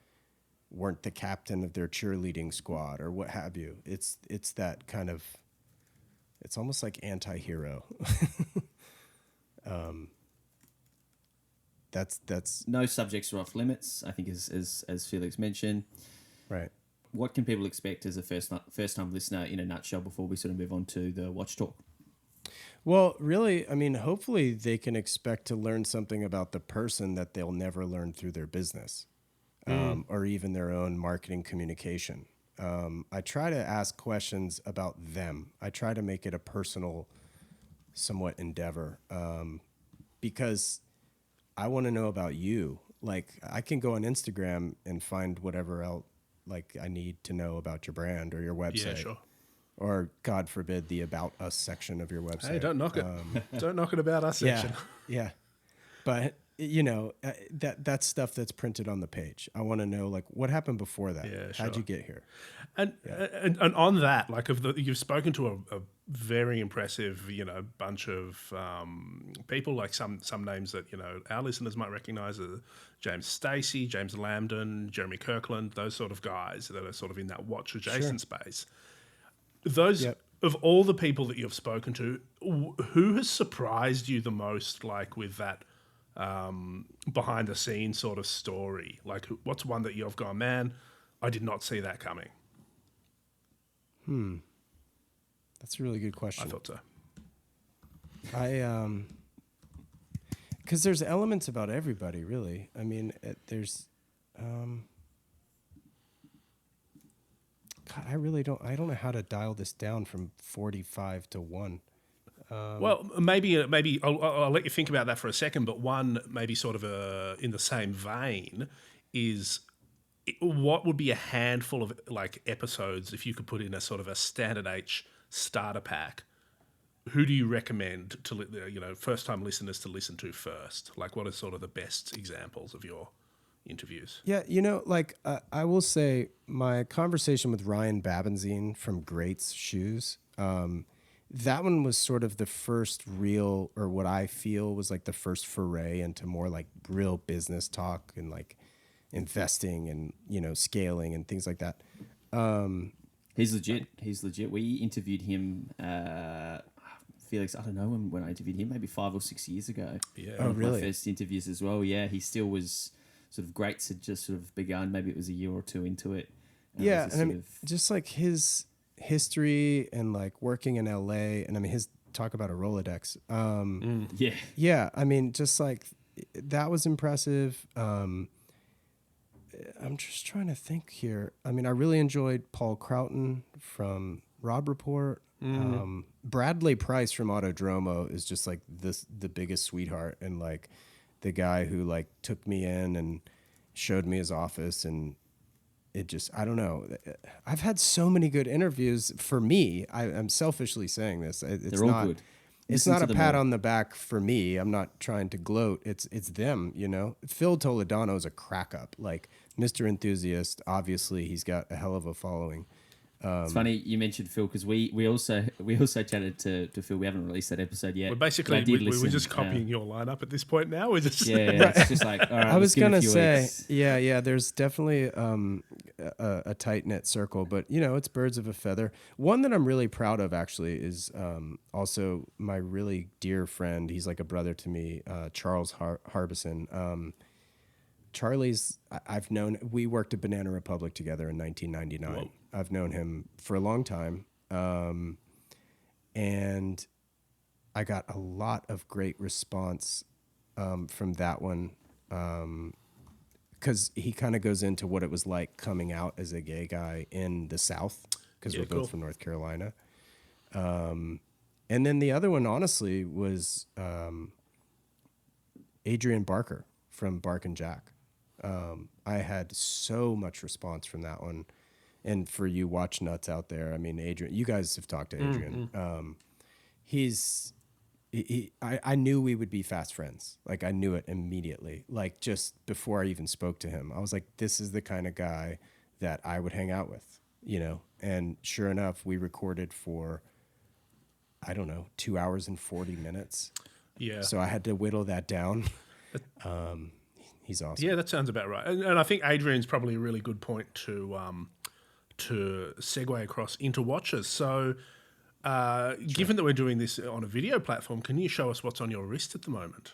weren't the captain of their cheerleading squad, or what have you. It's that kind of, it's almost like anti-hero. That's no subjects are off limits, I think, as Felix mentioned. right. What can people expect as a first-time listener in a nutshell before we sort of move on to the watch talk? Well, really, I mean, hopefully they can expect to learn something about the person that they'll never learn through their business, or even their own marketing communication. I try to ask questions about them. I try to make it a personal, somewhat endeavor, because I want to know about you. Like, I can go on Instagram and find whatever else like I need to know about your brand or your website. Yeah, sure. Or, God forbid, the About Us section of your website. Hey, don't knock it. Don't knock it About Us section. Yeah. But, you know, that's stuff that's printed on the page. I want to know, like, what happened before that? Yeah, sure. How'd you get here? And on that, like, you've spoken to a very impressive, bunch of people, like some names that, our listeners might recognize, James Stacey, James Lambden, Jeremy Kirkland, those sort of guys that are sort of in that watch adjacent space. Those, of all the people that you've spoken to, who has surprised you the most, like, with that behind the scenes sort of story? Like, what's one that you've gone, man, I did not see that coming? That's a really good question. I thought so. Because there's elements about everybody, really. I mean, there's, God, I don't know how to dial this down from 45 to 1. Well, maybe I'll let you think about that for a second, but one maybe sort of in the same vein is, what would be a handful of like episodes if you could put in a sort of a Standard H starter pack? Who do you recommend to first-time listeners to listen to first? Like, what are sort of the best examples of your interviews? Yeah, I will say my conversation with Ryan Babenzine from Greats Shoes, that one was sort of the first real, or what I feel was like the first foray into more like real business talk and like investing and, scaling and things like that. He's legit. We interviewed him, Felix, I don't know when I interviewed him, maybe 5 or 6 years ago. Yeah. Oh, really? My first interviews as well. Yeah, he still was sort of, Greats had just sort of begun. Maybe it was a year or two into it. Yeah, and I mean, just like his history and like working in LA, and I mean, his talk about a Rolodex. Yeah. Yeah, I mean, just like that was impressive. I'm just trying to think here. I mean, I really enjoyed Paul Croughton from Rob Report. Bradley Price from Autodromo is just like the biggest sweetheart, and like the guy who like took me in and showed me his office and I don't know. I've had so many good interviews. For me, I'm selfishly saying this. It's They're all not good. it's Listen not to a them pat all. on the back for me. I'm not trying to gloat. It's them, Phil Toledano is a crack up. Like Mr. Enthusiast, obviously he's got a hell of a following. It's funny you mentioned Phil because we also chatted to Phil. We haven't released that episode yet. We're but basically I did we're listen, just copying your lineup at this point now. We're just Yeah, it's just like all right. I was gonna say, weeks. yeah. There's definitely a tight knit circle, but it's birds of a feather. One that I'm really proud of actually is also my really dear friend. He's like a brother to me, Charles Harbison. Charlie's I've known. We worked at Banana Republic together in 1999. Whoa. I've known him for a long time, and I got a lot of great response from that one. Because he kind of goes into what it was like coming out as a gay guy in the South, because we're both from North Carolina. And then the other one, honestly, was Adrian Barker from Bark and Jack. I had so much response from that one. And for you watch nuts out there, I mean, Adrian, you guys have talked to Adrian. I knew we would be fast friends. Like I knew it immediately. Like just before I even spoke to him, I was like, this is the kind of guy that I would hang out with, And sure enough, we recorded for, I don't know, 2 hours and 40 minutes. Yeah. So I had to whittle that down. He's awesome. Yeah, that sounds about right. And I think Adrian's probably a really good point to segue across into watches. So, given that we're doing this on a video platform, can you show us what's on your wrist at the moment?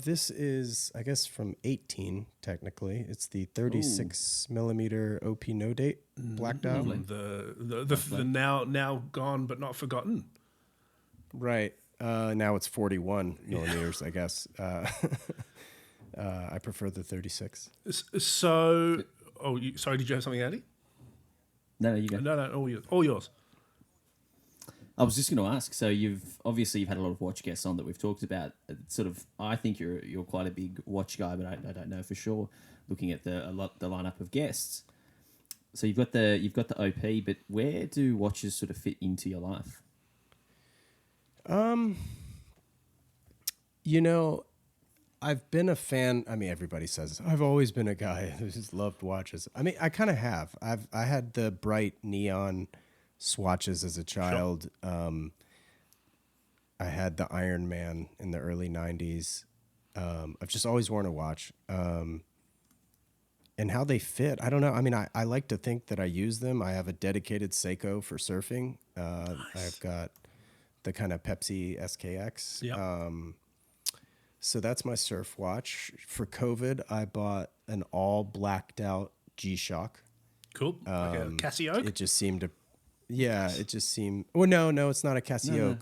This is, I guess, from 18, technically. It's the 36 millimeter OP no date black dial. The now gone but not forgotten. Right. Now it's 41 millimeters, I guess. I prefer the 36. So, sorry, did you have something, Andy? No, you go. No, all yours. I was just going to ask. So you've had a lot of watch guests on that we've talked about. Sort of, I think you're quite a big watch guy, but I don't know for sure. Looking at the lineup of guests, so you've got the OP, but where do watches sort of fit into your life? I've been a fan. I mean, everybody says I've always been a guy who's loved watches. I mean, I kind of have. I had the bright neon swatches as a child. Sure. I had the Iron Man in the early 90s. I've just always worn a watch. And how they fit, I don't know. I mean, I like to think that I use them. I have a dedicated Seiko for surfing. Nice. I've got the kind of Pepsi SKX. Yep. So that's my surf watch. For COVID, I bought an all blacked out G-Shock. Cool. Like a Casio? It just seemed to... Yeah, it just seemed... Well, no, it's not a Casio. No.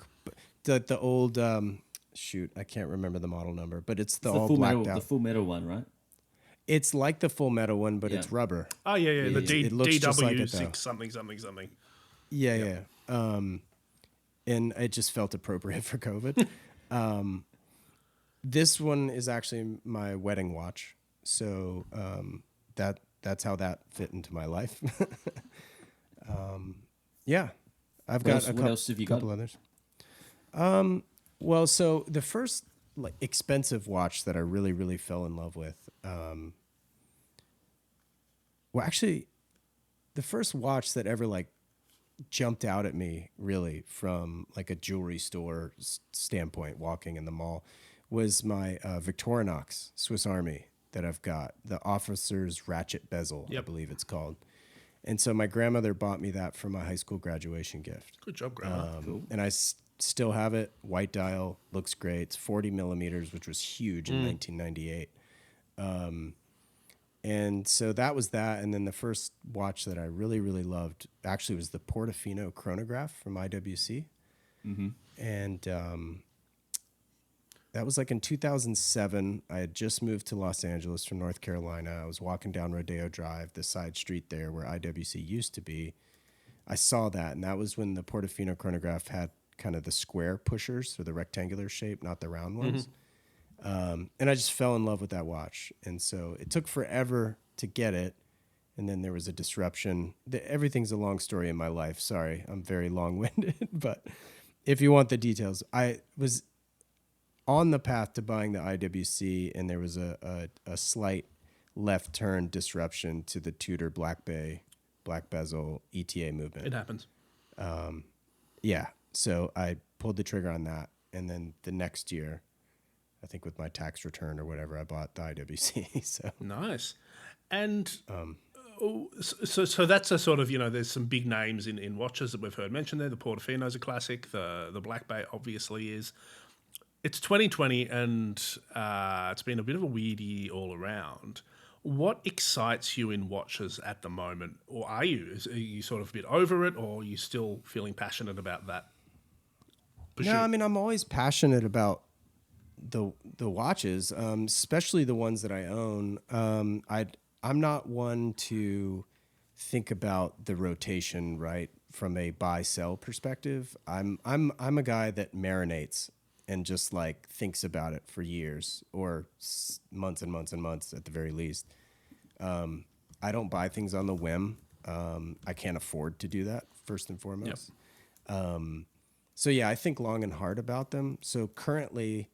But the old... shoot, I can't remember the model number, but it's the all blacked out. The full metal one, right? It's like the full metal one, but it's rubber. Oh, yeah. The DW6 like something. Yeah. And it just felt appropriate for COVID. This one is actually my wedding watch. So that's how that fit into my life. Yeah. I've got a couple others. Well, so the first expensive watch that I really, really fell in love with, actually, the first watch that ever jumped out at me really from a jewelry store standpoint, walking in the mall, was my Victorinox Swiss Army that I've got, the officer's ratchet bezel, I believe it's called. And so my grandmother bought me that for my high school graduation gift. Good job, Grandma. Cool. And I still have it. White dial, looks great. It's 40 millimeters, which was huge in 1998. And so that was that. And then the first watch that I really, really loved actually was the Portofino Chronograph from IWC. Mm-hmm. And that was in 2007. I had just moved to Los Angeles from North Carolina. I was walking down Rodeo Drive, the side street there where IWC used to be. I saw that, and that was when the Portofino Chronograph had kind of the square pushers, or the rectangular shape, not the round ones. Mm-hmm. And I just fell in love with that watch. And so it took forever to get it. and then there was a disruption. Everything's a long story in my life. Sorry, I'm very long-winded, but if you want the details, I was on the path to buying the IWC, and there was a slight left turn disruption to the Tudor Black Bezel ETA movement. It happens. Yeah. So I pulled the trigger on that. And then the next year, I think with my tax return or whatever, I bought the IWC. So nice. And so that's a sort of, there's some big names in watches that we've heard mentioned there. The Portofino's a classic. The Black Bay obviously is. It's 2020 and it's been a bit of a weird year all around. What excites you in watches at the moment? Or are you sort of a bit over it, or are you still feeling passionate about that pursuit? No, I mean, I'm always passionate about the watches, especially the ones that I own. I'm not one to think about the rotation, right, from a buy-sell perspective. I'm a guy that marinates and just like thinks about it for years or months and months and months at the very least. I don't buy things on the whim. I can't afford to do that, first and foremost. Yep. So yeah, I think long and hard about them. So currently,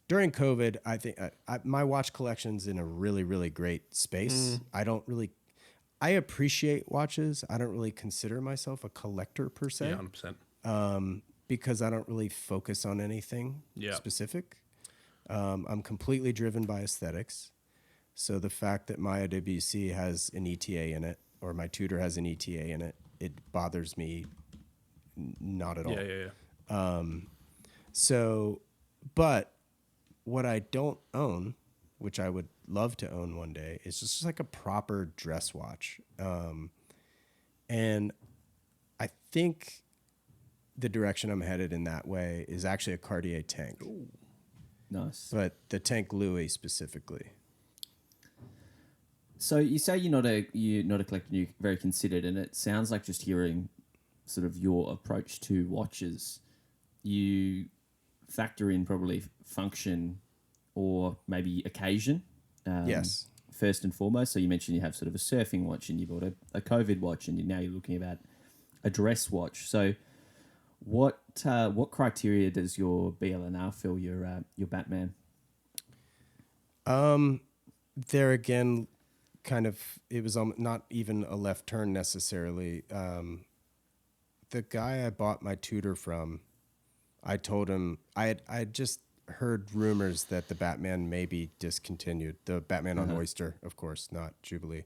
during COVID, I think my watch collection's in a really, really great space. I appreciate watches. I don't really consider myself a collector per se. Yeah, 100%. Because I don't really focus on anything specific. I'm completely driven by aesthetics. So the fact that my IWC has an ETA in it, or my Tudor has an ETA in it, it bothers me not at all. Yeah. So, but what I don't own, which I would love to own one day, is just like a proper dress watch. And I think the direction I'm headed in that way is actually a Cartier tank. Ooh. Nice. But the tank Louis specifically. So you say you're not a collector, you're very considered, and it sounds like, just hearing sort of your approach to watches, you factor in probably function or maybe occasion. Yes. First and foremost. So you mentioned you have sort of a surfing watch, and you bought a COVID watch, and now you're looking at a dress watch. So what criteria does your BLNR fill your Batman? There again, kind of, it was not even a left turn necessarily. The guy I bought my Tudor from, I told him I had just heard rumors that the Batman may be discontinued. The Batman on Oyster, of course, not Jubilee.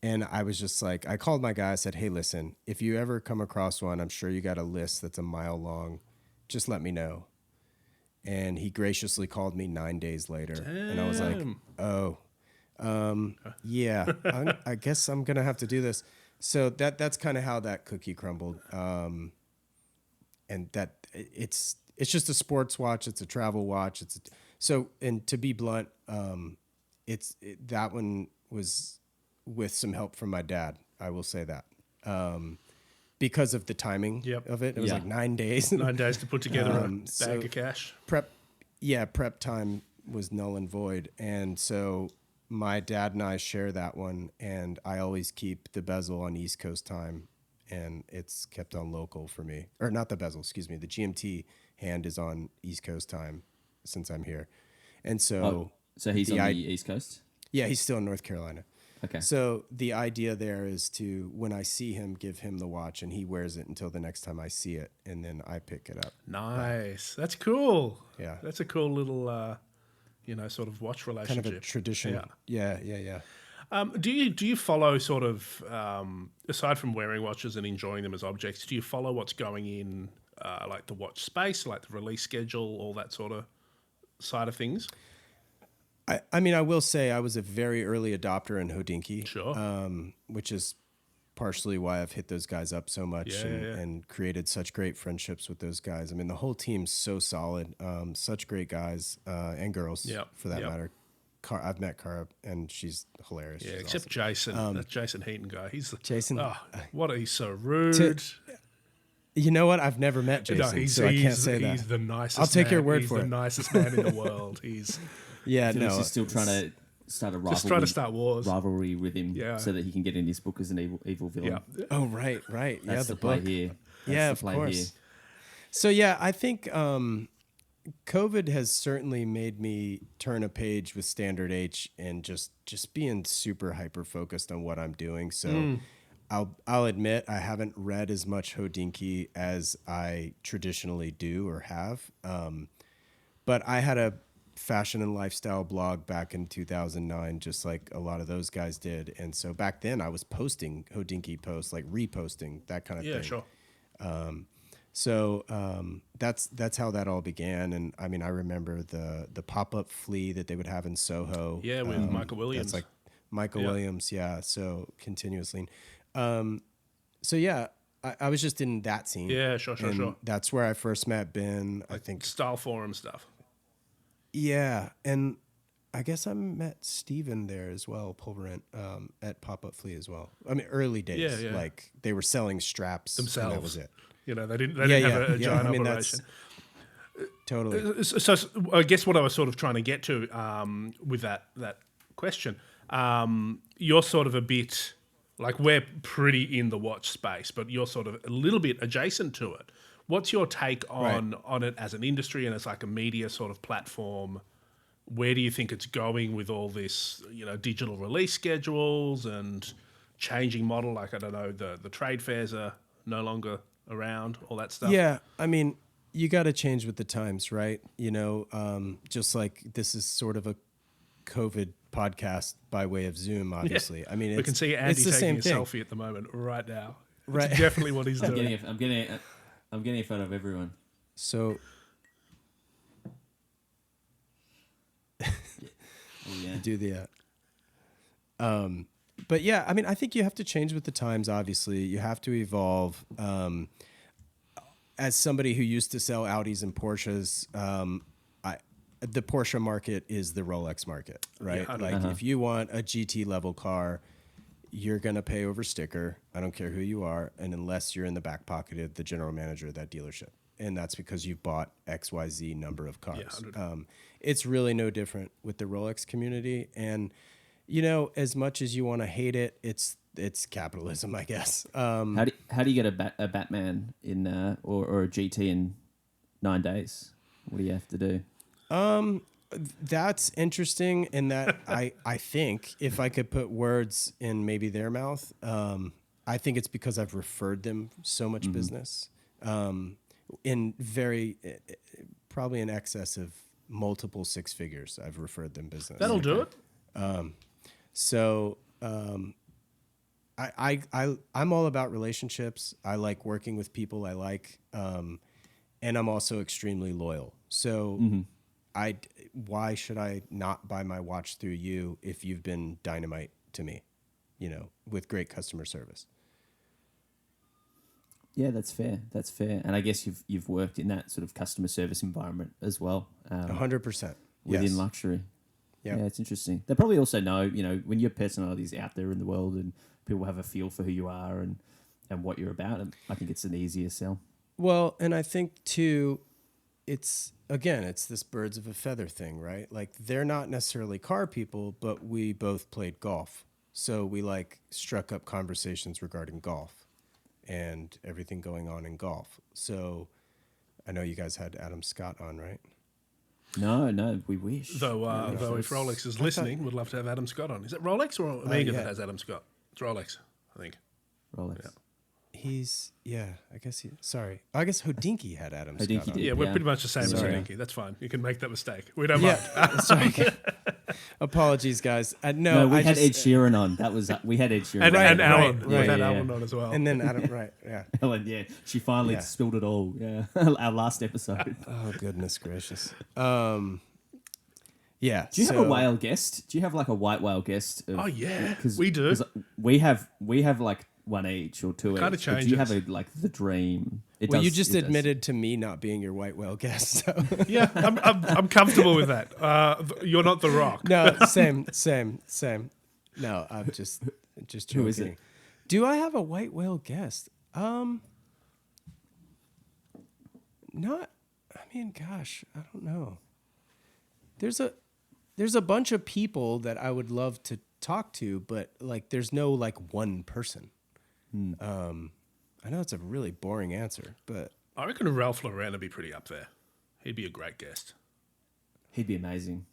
And I was just like, I called my guy, I said, hey, listen, if you ever come across one, I'm sure you got a list that's a mile long. Just let me know. And he graciously called me 9 days later. Damn. And I was like, yeah, I guess I'm going to have to do this. So that's kind of how that cookie crumbled. And that it's just a sports watch. It's a travel watch. And to be blunt, that one was with some help from my dad. I will say that. Because of the timing of it. It was like 9 days. 9 days to put together a bag of cash. Prep time was null and void. And so my dad and I share that one, and I always keep the bezel on East Coast time, and it's kept on local for me. Or not the bezel, excuse me. The GMT hand is on East Coast time since I'm here. And so... so he's on the East Coast? Yeah, he's still in North Carolina. Okay. So the idea there is to, when I see him, give him the watch, and he wears it until the next time I see it, and then I pick it up. Nice. That's cool. Yeah. That's a cool little, sort of watch relationship. Kind of a tradition. Yeah. Do you follow sort of, aside from wearing watches and enjoying them as objects, do you follow what's going in, like the watch space, like the release schedule, all that sort of side of things? I mean, I will say I was a very early adopter in Hodinkee. Sure. Which is partially why I've hit those guys up so much and created such great friendships with those guys. I mean, the whole team's so solid. Such great guys and girls, for that matter. I've met Cara, and she's hilarious. Yeah, she's except awesome. Jason, that Jason Heaton guy. Jason. Oh, he's so rude. You know what? I've never met Jason, so I can't say that. He's the nicest. I'll take your word for it. He's the nicest man in the world. He's Felix is still trying to start a just try to start wars. rivalry with him, so that he can get in his book as an evil villain. Yeah. Oh, right. That's the play book. here. Of course. So yeah, I think COVID has certainly made me turn a page with Standard H and just being super hyper focused on what I'm doing. So I'll admit I haven't read as much Hodinkee as I traditionally do or have. But I had a fashion and lifestyle blog back in 2009, just like a lot of those guys did. And so back then I was posting Hodinkee posts, like reposting, that kind of thing. Yeah, sure. So that's how that all began. And I mean, I remember the pop-up flea that they would have in Soho. Yeah, with Michael Williams. That's like Michael Williams. Yeah. So continuously. So yeah, I was just in that scene. Yeah, sure. That's where I first met Ben. Like I think Style Forum stuff. Yeah. And I guess I met Steven there as well, Pulverant, at Pop-Up Flea as well. I mean, early days. Yeah. Like they were selling straps themselves. And that was it. You know, they didn't have a giant operation. Totally. So I guess what I was sort of trying to get to with that question, you're sort of a bit like, we're pretty in the watch space, but you're sort of a little bit adjacent to it. What's your take on it as an industry and as like a media sort of platform? Where do you think it's going with all this, you know, digital release schedules and changing model? Like, I don't know, the trade fairs are no longer around, all that stuff. Yeah, I mean, you got to change with the times, right? You know, just like this is sort of a COVID podcast by way of Zoom, obviously. Yeah. I mean, we can see Andy taking a selfie at the moment right now. Right, it's definitely what he's doing. I'm getting in front of everyone. So, do the. But yeah, I mean, I think you have to change with the times. Obviously, you have to evolve. As somebody who used to sell Audis and Porsches, the Porsche market is the Rolex market, right? Yeah, like if you want a GT level car, you're gonna pay over sticker. I don't care who you are, and unless you're in the back pocket of the general manager of that dealership, and that's because you've bought XYZ number of cars. Yeah, it's really no different with the Rolex community, and you know, as much as you want to hate it, it's capitalism, I guess. How do you get a Batman in or a GT in 9 days? What do you have to do? That's interesting in that I think if I could put words in maybe their mouth, I think it's because I've referred them so much business, in very probably in excess of multiple six figures. I've referred them business. That'll do it. So I'm all about relationships. I like working with people I like, and I'm also extremely loyal. So why should I not buy my watch through you if you've been dynamite to me, you know, with great customer service? Yeah, that's fair. That's fair. And I guess you've worked in that sort of customer service environment as well. 100%. Within luxury. Yep. Yeah, it's interesting. They probably also know, you know, when your personality is out there in the world and people have a feel for who you are and what you're about, and I think it's an easier sell. Well, and I think too, it's this birds of a feather thing, right? Like they're not necessarily car people, but we both played golf. So we like struck up conversations regarding golf and everything going on in golf. So I know you guys had Adam Scott on, right? No, we wish. Though if Rolex is listening, we'd love to have Adam Scott on. Is it Rolex or Omega that has Adam Scott? It's Rolex, I think. Rolex. Yeah. I guess Hodinkee had Adam Scott on. Yeah, we're pretty much the same as Hodinkee. That's fine. You can make that mistake. We don't mind. Sorry. Apologies, guys. We had Ed Sheeran on. We had Ed Sheeran. And Alan. We had Alan on as well. And then Adam, right, yeah. Ellen, she finally spilled it all. Yeah, our last episode. Oh, goodness gracious. Yeah. Do you have a whale guest? Do you have like a white whale guest? Oh, yeah. We do. We have like one each or two kind each. Of changes. Do you have the dream? You just admitted to me not being your white whale guest. So. Yeah, I'm comfortable with that. You're not The Rock. No, same. No, I'm just joking. Who is it? Do I have a white whale guest? Not. I mean, gosh, I don't know. There's there's a bunch of people that I would love to talk to, but like there's no like one person. I know it's a really boring answer, but I reckon Ralph Lauren would be pretty up there. He'd be a great guest. He'd be amazing.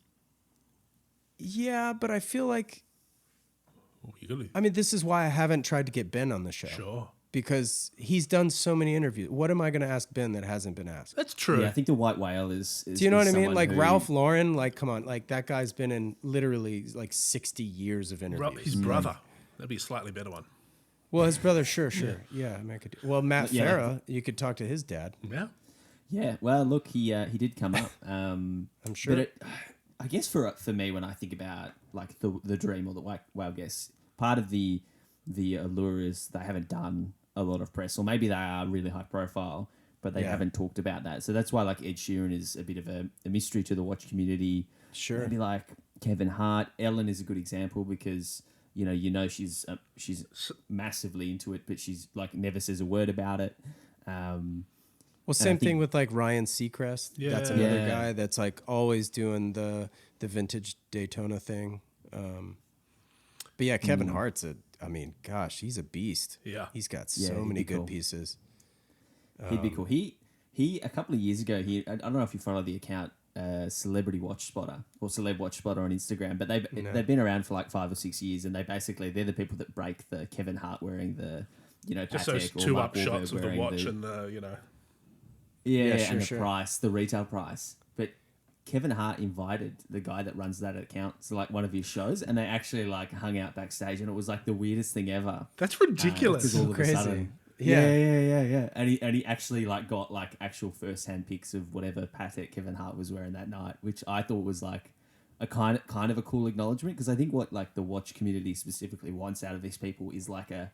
yeah, but I feel like, Oh, you gotta, I mean, this is why I haven't tried to get Ben on the show. sure. Because he's done so many interviews. What am I going to ask Ben that hasn't been asked? That's true. Yeah, I think the white whale is Do you know what I mean? someone Like who- Ralph Lauren, like, come on, like that guy's been in literally like 60 years of interviews. His brother. That'd be a slightly better one. Well, his brother, sure. Yeah, I mean, I could well, Matt Yeah. Farah, you could talk to his dad. Yeah. Yeah, well, look, he did come up. I'm sure. But I guess for me, when I think about like the dream or the wow guess, part of the allure is they haven't done a lot of press, or maybe they are really high profile, but they haven't talked about that. So that's why like Ed Sheeran is a bit of a mystery to the watch community. Sure. Maybe like Kevin Hart. Ellen is a good example because she's massively into it, but she's like never says a word about it. Well, same thing with like Ryan Seacrest. Yeah. That's another Yeah. guy that's like always doing the vintage Daytona thing. But yeah, Kevin Hart's gosh, he's a beast. Yeah. He's got Yeah, so he'd many be good cool. pieces. He'd be cool. He a couple of years ago, I don't know if you follow the account Celebrity Watch Spotter or Celeb Watch Spotter on Instagram, but they've been around for like 5 or 6 years, and they're the people that break the Kevin Hart wearing the Just Patek those or two Mark up shots Wahlberg of the wearing watch and the. and the sure. price, the retail price. But Kevin Hart invited the guy that runs that account to like one of his shows, and they actually like hung out backstage, and it was like the weirdest thing ever. That's ridiculous. Because all of Crazy. a sudden, Yeah. yeah. And he actually like got like actual first-hand pics of whatever Patek Kevin Hart was wearing that night, which I thought was like a kind of a cool acknowledgement, because I think what like the watch community specifically wants out of these people is like a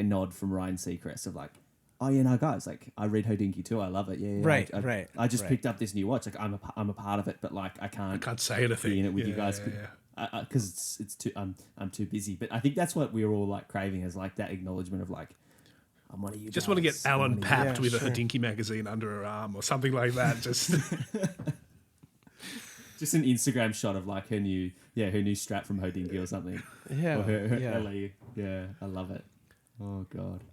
nod from Ryan Seacrest of like, oh yeah, no guys, like I read Hodinkee too, I love it. Yeah. Right. I just picked up this new watch. Like I'm a part of it, but like I can't say anything. be in it with you guys. Because it's too I'm too busy. But I think that's what we're all like craving, is like that acknowledgement of like, I'm one of you. Just guys. want to get Alan papped with sure. a Hodinkee magazine under her arm or something like that. Just Just an Instagram shot of like her new strap from Hodinkee or something. Yeah. Or her yeah. LA. Yeah, I love it. Oh god.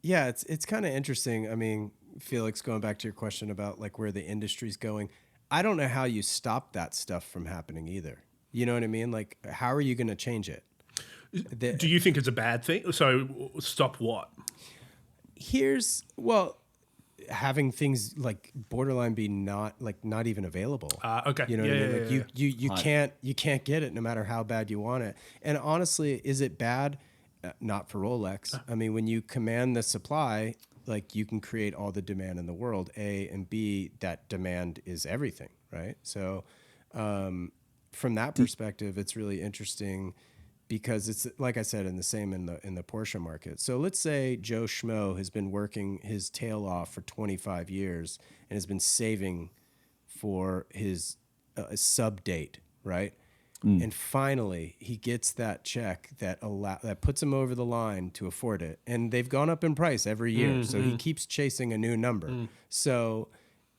Yeah, it's kind of interesting. I mean, Felix, going back to your question about like where the industry's going, I don't know how you stop that stuff from happening either. You know what I mean? Like, how are you going to change it? do you think it's a bad thing? So stop what? Having things like borderline be not even available. Okay. You know what I mean? Like you can't get it no matter how bad you want it. And honestly, is it bad? Not for Rolex. I mean, when you command the supply, like you can create all the demand in the world, A, and B, that demand is everything, right? So from that perspective, it's really interesting because it's, like I said, in the Porsche market. So let's say Joe Schmo has been working his tail off for 25 years and has been saving for his sub date, right? And finally, he gets that check that puts him over the line to afford it. And they've gone up in price every year, so he keeps chasing a new number. So,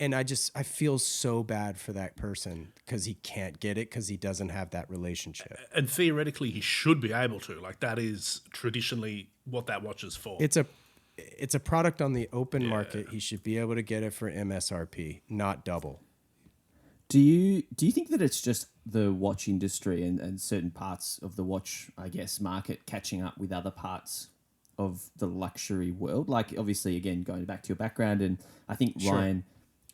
and I feel so bad for that person because he can't get it because he doesn't have that relationship. And theoretically, he should be able to. Like, that is traditionally what that watch is for. It's a product on the open market. He should be able to get it for MSRP, not double. Do you think that it's just the watch industry and certain parts of the watch, I guess, market catching up with other parts of the luxury world? Like, obviously, again, going back to your background, and I think Ryan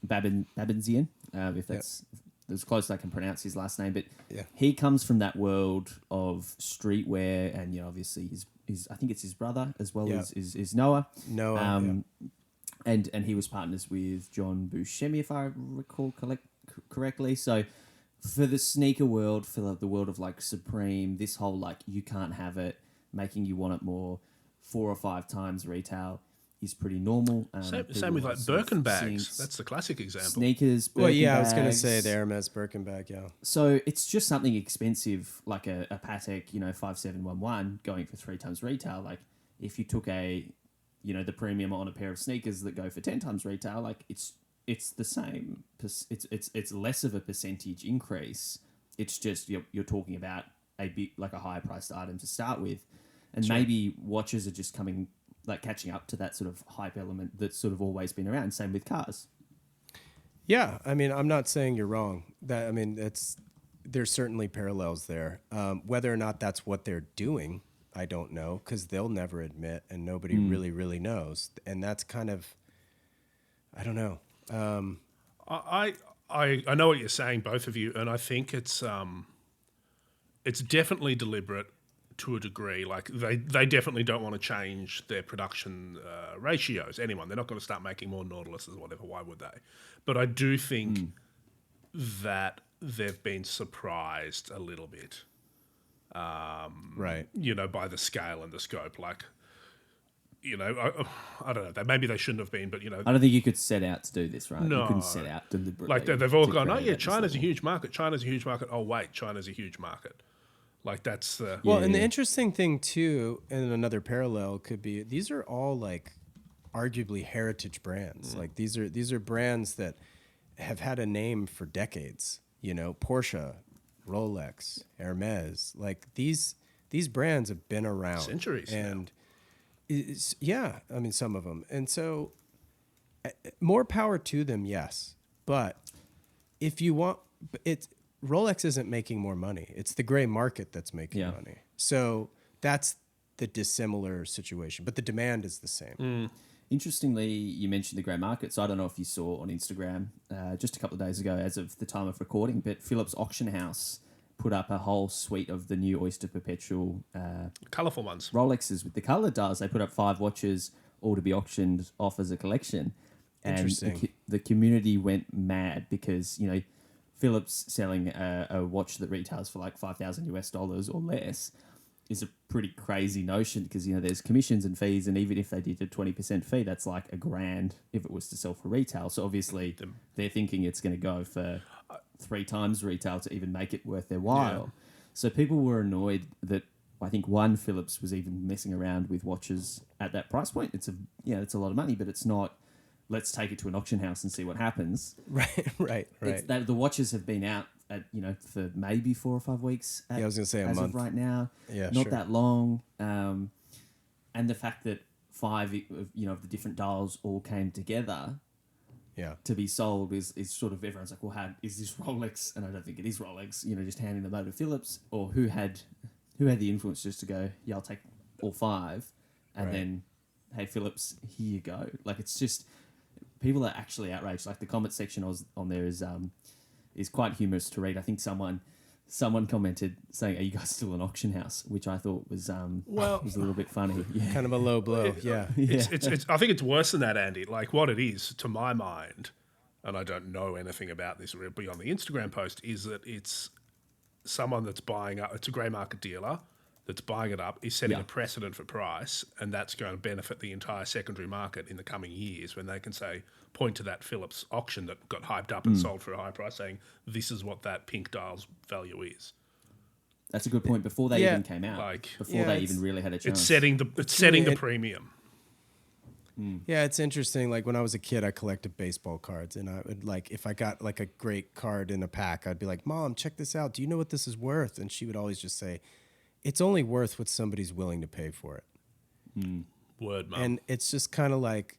Babinzian, if that's as close as I can pronounce his last name, but he comes from that world of streetwear, and obviously his I think it's his brother as well as is Noah. And he was partners with John Buscemi, if I recall correctly. So for the sneaker world, for the world of like Supreme, this whole like you can't have it, making you want it more, 4 or 5 times retail is pretty normal. Same with like Birkin bags. That's the classic example. Sneakers, Birkin I was going to bags. say the Hermes Birkin bag, So it's just something expensive, like a Patek, 5711 going for 3 times retail. Like if you took the premium on a pair of sneakers that go for 10 times retail, like it's it's the same. It's less of a percentage increase. It's just you're talking about a bit like a higher priced item to start with, and maybe watches are just catching up to that sort of hype element that's sort of always been around. Same with cars. Yeah, I mean, I'm not saying you're wrong. There's certainly parallels there. Whether or not that's what they're doing, I don't know, because they'll never admit, and nobody really knows. And that's kind of, I don't know. I know what you're saying, both of you, and I think it's definitely deliberate to a degree. Like they definitely don't want to change their production ratios. They're not going to start making more Nautiluses or whatever. Why would they? But I do think that they've been surprised a little bit, right? By the scale and the scope. Like, I don't know. Maybe they shouldn't have been, but I don't think you could set out to do this, right? No, you couldn't set out deliberately. Like they've all gone, oh yeah, China's a huge market. China's a huge market. Oh wait, China's a huge market. Like that's the and the interesting thing too, and another parallel could be these are all like arguably heritage brands. Like these are brands that have had a name for decades. Porsche, Rolex, Hermes. Like these brands have been around centuries, and I mean some of them. And so more power to them, yes. But if you want, Rolex isn't making more money. It's the gray market that's making money. So that's the dissimilar situation, but the demand is the same. Interestingly, you mentioned the grey market. So I don't know if you saw on Instagram just a couple of days ago, as of the time of recording, but Phillips Auction House put up a whole suite of the new Oyster Perpetual colourful ones. Rolexes with the colour dials. They put up 5 watches, all to be auctioned off as a collection. And the community went mad because, Phillips selling a watch that retails for like $5,000 or less is a pretty crazy notion because, there's commissions and fees, and even if they did a 20% fee, that's like $1,000 if it was to sell for retail. So obviously they're thinking it's going to go for 3 times retail to even make it worth their while. Yeah. So people were annoyed that I think Phillips was even messing around with watches at that price point. It's a lot of money, but it's not, let's take it to an auction house and see what happens. Right. The watches have been out for maybe 4 or 5 weeks. I was going to say a month. As of right now. Yeah, not that long. And the fact that 5 of the different dials all came together to be sold is sort of, everyone's like, well, how is this Rolex? And I don't think it is Rolex, just handing them over to Phillips, or who had the influence just to go, yeah, I'll take all 5. And then, hey, Phillips, here you go. Like, it's just, people are actually outraged. Like the comment section on there is quite humorous to read. I think someone commented saying, "Are you guys still an auction house?" Which I thought was was a little bit funny. Yeah. Kind of a low blow. It's I think it's worse than that, Andy. Like what it is, to my mind, and I don't know anything about this beyond the Instagram post, is that it's someone that's buying up. It's a grey market dealer that's buying it up, is setting a precedent for price, and that's going to benefit the entire secondary market in the coming years when they can point to that Phillips auction that got hyped up and sold for a high price, saying this is what that pink dial's value is. That's a good point. Before they even came out, before they even really had a chance, it's setting the premium. Yeah, it's interesting. Like when I was a kid, I collected baseball cards, and I would if I got like a great card in a pack, I'd be like, "Mom, check this out. Do you know what this is worth?" And she would always just say, "It's only worth what somebody's willing to pay for it." Word, Mom. And it's just kind of like,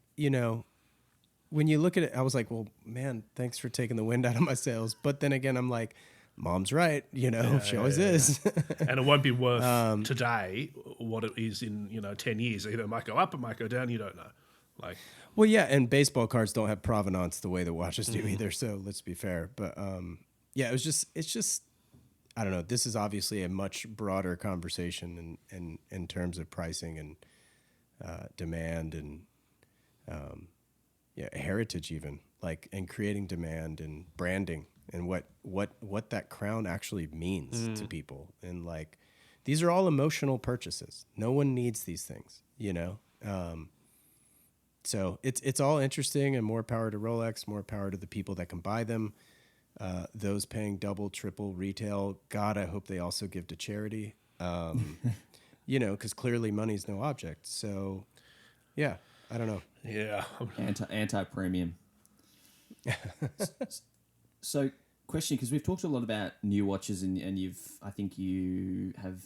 when you look at it, I was like, well, man, thanks for taking the wind out of my sails. But then again, I'm like, Mom's right. She always is. And it won't be worth today what it is in, 10 years. Either it might go up, it might go down. You don't know. Well, yeah. And baseball cards don't have provenance the way the watches do either. So let's be fair. But it's just, I don't know. This is obviously a much broader conversation in terms of pricing and demand and heritage, even and creating demand and branding and what that crown actually means to people. And these are all emotional purchases. No one needs these things, So it's all interesting, and more power to Rolex, more power to the people that can buy them. Those paying double, triple retail, God, I hope they also give to charity, because clearly money's no object. So, yeah, I don't know. Yeah. Anti-premium. So, question, because we've talked a lot about new watches, and I think you have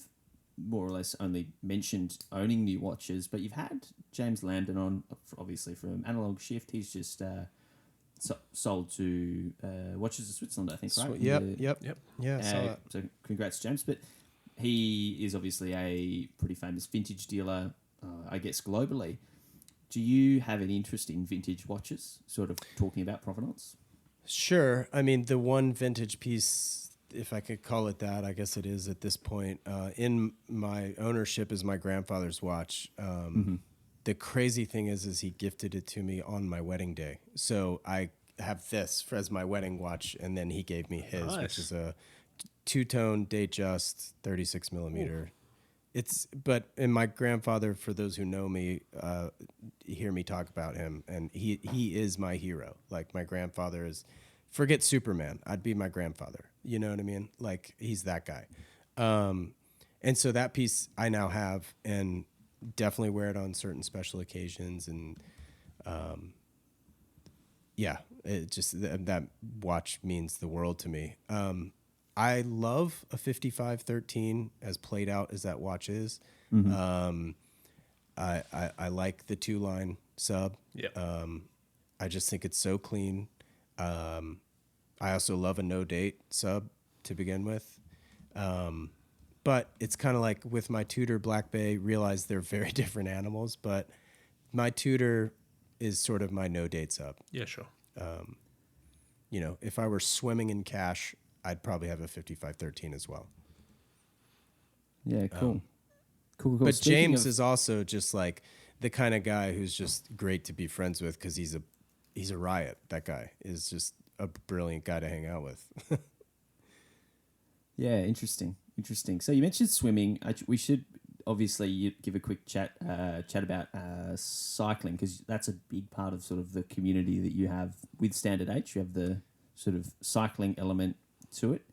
more or less only mentioned owning new watches, but you've had James Landon on, obviously from Analog Shift. He's just sold to Watches of Switzerland, I think, right? Yep. Yeah, saw that. So congrats, James. But he is obviously a pretty famous vintage dealer, I guess, globally. Do you have any interest in vintage watches, sort of talking about provenance? Sure. I mean, the one vintage piece, if I could call it that, I guess it is at this point, in my ownership is my grandfather's watch. The crazy thing is he gifted it to me on my wedding day. So I have this as my wedding watch, and then he gave me his, which is a two-tone date just 36 millimeter. And my grandfather, for those who know me, hear me talk about him, and he is my hero. Like, my grandfather is, forget Superman, I'd be my grandfather. You know what I mean? Like, he's that guy. And so that piece I now have, and definitely wear it on certain special occasions. And it just, that watch means the world to me. I love a 5513, as played out as that watch is. I like the 2-line sub. I just think it's so clean. I also love a no date sub to begin with. But it's kind of like with my Tudor Black Bay, realize they're very different animals, but my Tudor is sort of my no date sub. Yeah, sure. If I were swimming in cash, I'd probably have a 5513 as well. Yeah, cool. Cool. But James is also just like the kind of guy who's just great to be friends with, because he's a riot. That guy is just a brilliant guy to hang out with. Yeah, interesting. So you mentioned swimming. We should obviously give a quick chat about cycling, because that's a big part of sort of the community that you have with Standard H. You have the sort of cycling element to it.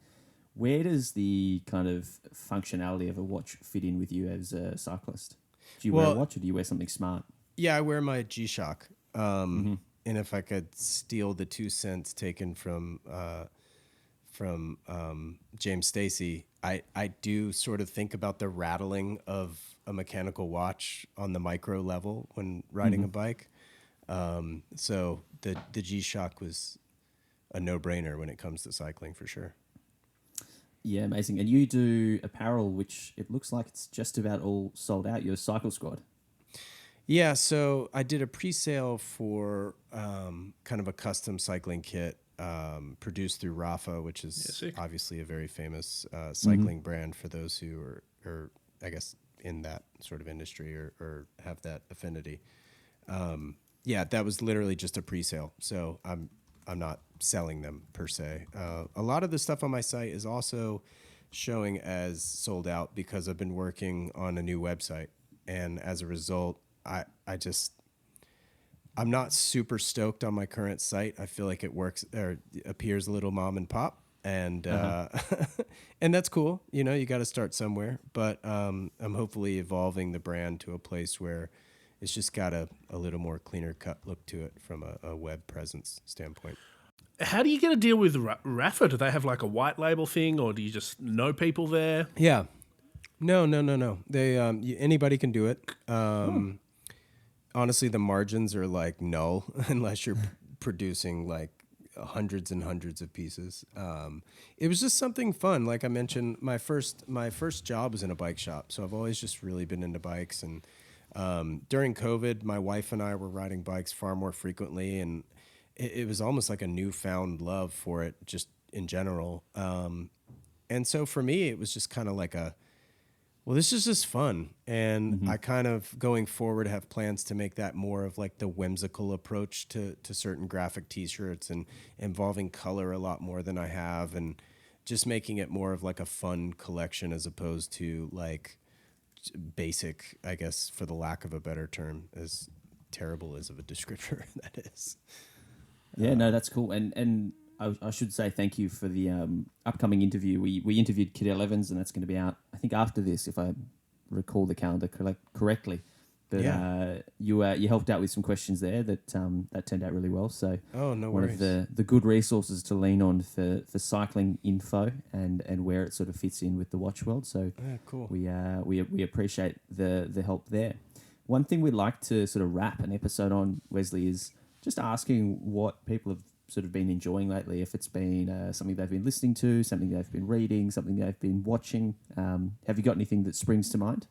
Where does the kind of functionality of a watch fit in with you as a cyclist? Do you wear a watch, or do you wear something smart? Yeah, I wear my G-Shock. And if I could steal the 2 cents taken from James Stacey, I do sort of think about the rattling of a mechanical watch on the micro level when riding a bike. So the G-Shock was a no-brainer when it comes to cycling, for sure. Yeah, amazing. And you do apparel, which it looks like it's just about all sold out. Your Cycle Squad. Yeah, so I did a pre-sale for kind of a custom cycling kit produced through Raffa, which is obviously a very famous cycling brand for those who are, I guess, in that sort of industry or have that affinity. That was literally just a pre-sale. So I'm not selling them per se. A lot of the stuff on my site is also showing as sold out because I've been working on a new website. And as a result, I'm not super stoked on my current site. I feel like it works or appears a little mom and pop, and and that's cool. You got to start somewhere. But I'm hopefully evolving the brand to a place where it's just got a little more cleaner cut look to it from a web presence standpoint. How do you get a deal with Raffa? Do they have like a white label thing, or do you just know people there? Yeah. No. They anybody can do it. Honestly, the margins are like null unless you're producing like hundreds and hundreds of pieces. It was just something fun. Like I mentioned, my first job was in a bike shop, so I've always just really been into bikes. And during COVID, my wife and I were riding bikes far more frequently, and it was almost like a newfound love for it just in general. And so for me, it was just kind of like this is just fun. And I kind of, going forward, have plans to make that more of like the whimsical approach to certain graphic T-shirts and involving color a lot more than I have, and just making it more of like a fun collection as opposed to like basic, I guess, for the lack of a better term, as terrible as of a descriptor that is. Yeah, no, that's cool. And I should say thank you for the upcoming interview. We interviewed Cadell Evans, and that's going to be out, I think, after this, if I recall the calendar correctly. But you helped out with some questions there that turned out really well. So no one worries. of the good resources to lean on for cycling info and where it sort of fits in with the watch world. So cool. We appreciate the help there. One thing we'd like to sort of wrap an episode on, Wesley, is just asking what people have sort of been enjoying lately. If it's been something they've been listening to, something they've been reading, something they've been watching. Have you got anything that springs to mind?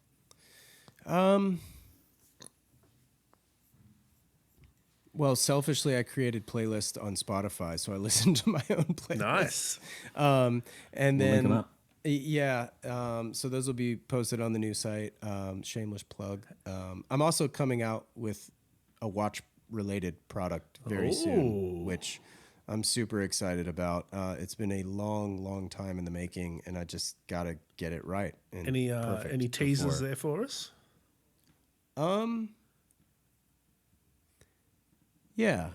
Well, selfishly, I created playlists on Spotify, so I listen to my own playlist. Nice. And we'll then, link 'em up. Yeah. So those will be posted on the new site. Shameless plug. I'm also coming out with a watch-related product very soon, which I'm super excited about. It's been a long, long time in the making, and I just got to get it right. And Any teasers there for us? Yeah.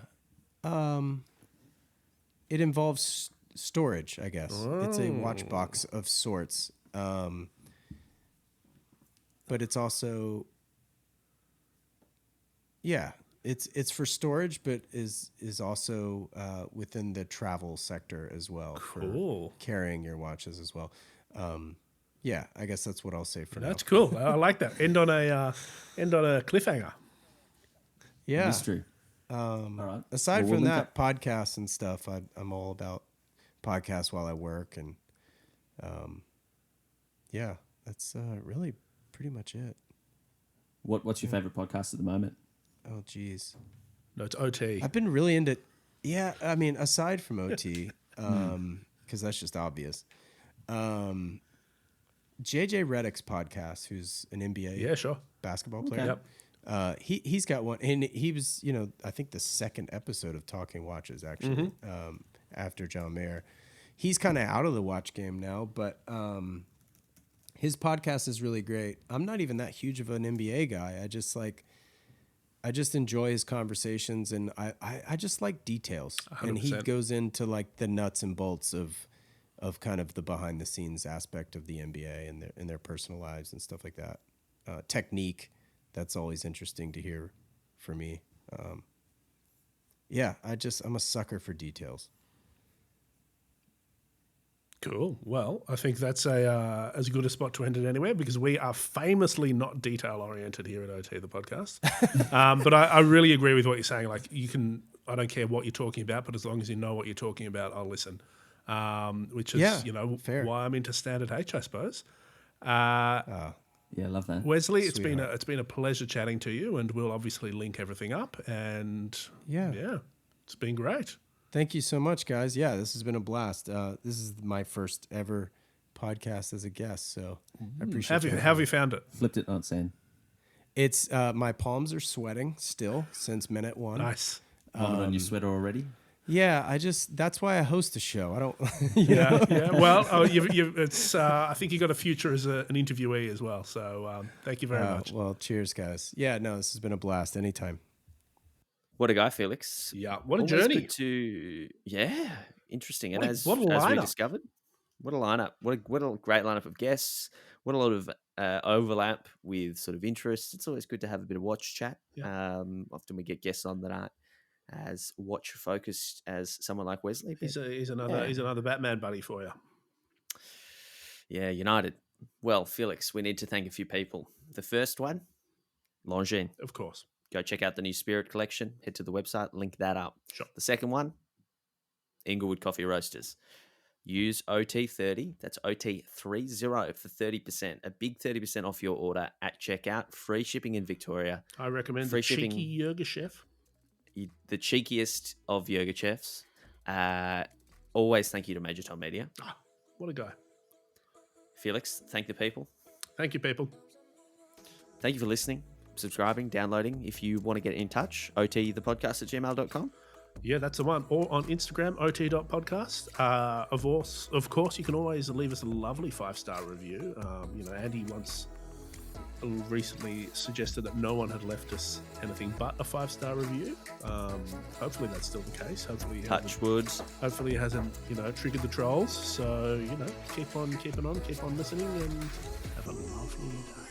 It involves storage, I guess. It's a watch box of sorts. But it's also, it's for storage, but is also within the travel sector as well. Cool. For carrying your watches as well. I guess that's what I'll say for now. That's cool. I like that. End on a cliffhanger. Yeah. Mystery. All right. Aside Well, from we'll that, podcasts and stuff, I'm all about podcasts while I work, and that's really pretty much it. What's your favorite podcast at the moment? Oh, geez. No, it's OT. I've been really into, I mean, aside from OT, because that's just obvious. JJ Reddick's podcast, who's an NBA basketball player. Yep. He's got one, and he was, I think the second episode of Talking Watches, actually, after John Mayer. He's kind of out of the watch game now, but his podcast is really great. I'm not even that huge of an NBA guy. I just enjoy his conversations, and I just like details. 100%. And he goes into like the nuts and bolts of kind of the behind the scenes aspect of the NBA and their personal lives and stuff like that. Technique. That's always interesting to hear for me. I'm a sucker for details. Cool. Well, I think that's as good a spot to end it anywhere, because we are famously not detail oriented here at OT, the podcast. But I really agree with what you're saying. Like, I don't care what you're talking about, but as long as you know what you're talking about, I'll listen. Which is, fair. why I'm into Standard H, I suppose. Yeah, love that. Wesley, it's been a pleasure chatting to you, and we'll obviously link everything up. And it's been great. Thank you so much, guys. Yeah, this has been a blast. This is my first ever podcast as a guest, so I appreciate it. How have you found it? Flipped it on Sam. It's my palms are sweating still since minute one. Nice. Vomit on your sweater already? Yeah, that's why I host a show. I don't. Yeah. Well, I think you got a future as an interviewee as well. So thank you very much. Well, cheers, guys. Yeah, no, this has been a blast. Anytime. What a guy, Felix. Yeah, what a Always journey. Interesting. And What a as lineup. we discovered, what a lineup. What a great lineup of guests. What a lot of overlap with sort of interests. It's always good to have a bit of watch chat. Yeah. Often we get guests on that aren't as watch focused as someone like Wesley. He's another Batman buddy for you. Yeah, United. Well, Felix, we need to thank a few people. The first one, Longines. Of course. Go check out the new Spirit collection. Head to the website, link that up. Sure. The second one, Inglewood Coffee Roasters. Use OT30, that's OT30 for 30%. A big 30% off your order at checkout. Free shipping in Victoria. I recommend Free the shipping. cheeky yoga chef. The cheekiest of yoga chefs. Always thank you to Major Tom Media. Oh, what a guy. Felix, thank the people. Thank you, people. Thank you for listening, subscribing, downloading. If you want to get in touch, otthepodcast@gmail.com. Yeah, that's the one. Or on Instagram, ot.podcast. Of course, you can always leave us a lovely 5-star review. Andy once recently suggested that no one had left us anything but a 5-star review. Hopefully that's still the case. Hopefully it hasn't triggered the trolls. So keep on keeping on, keep on listening, and have a lovely day.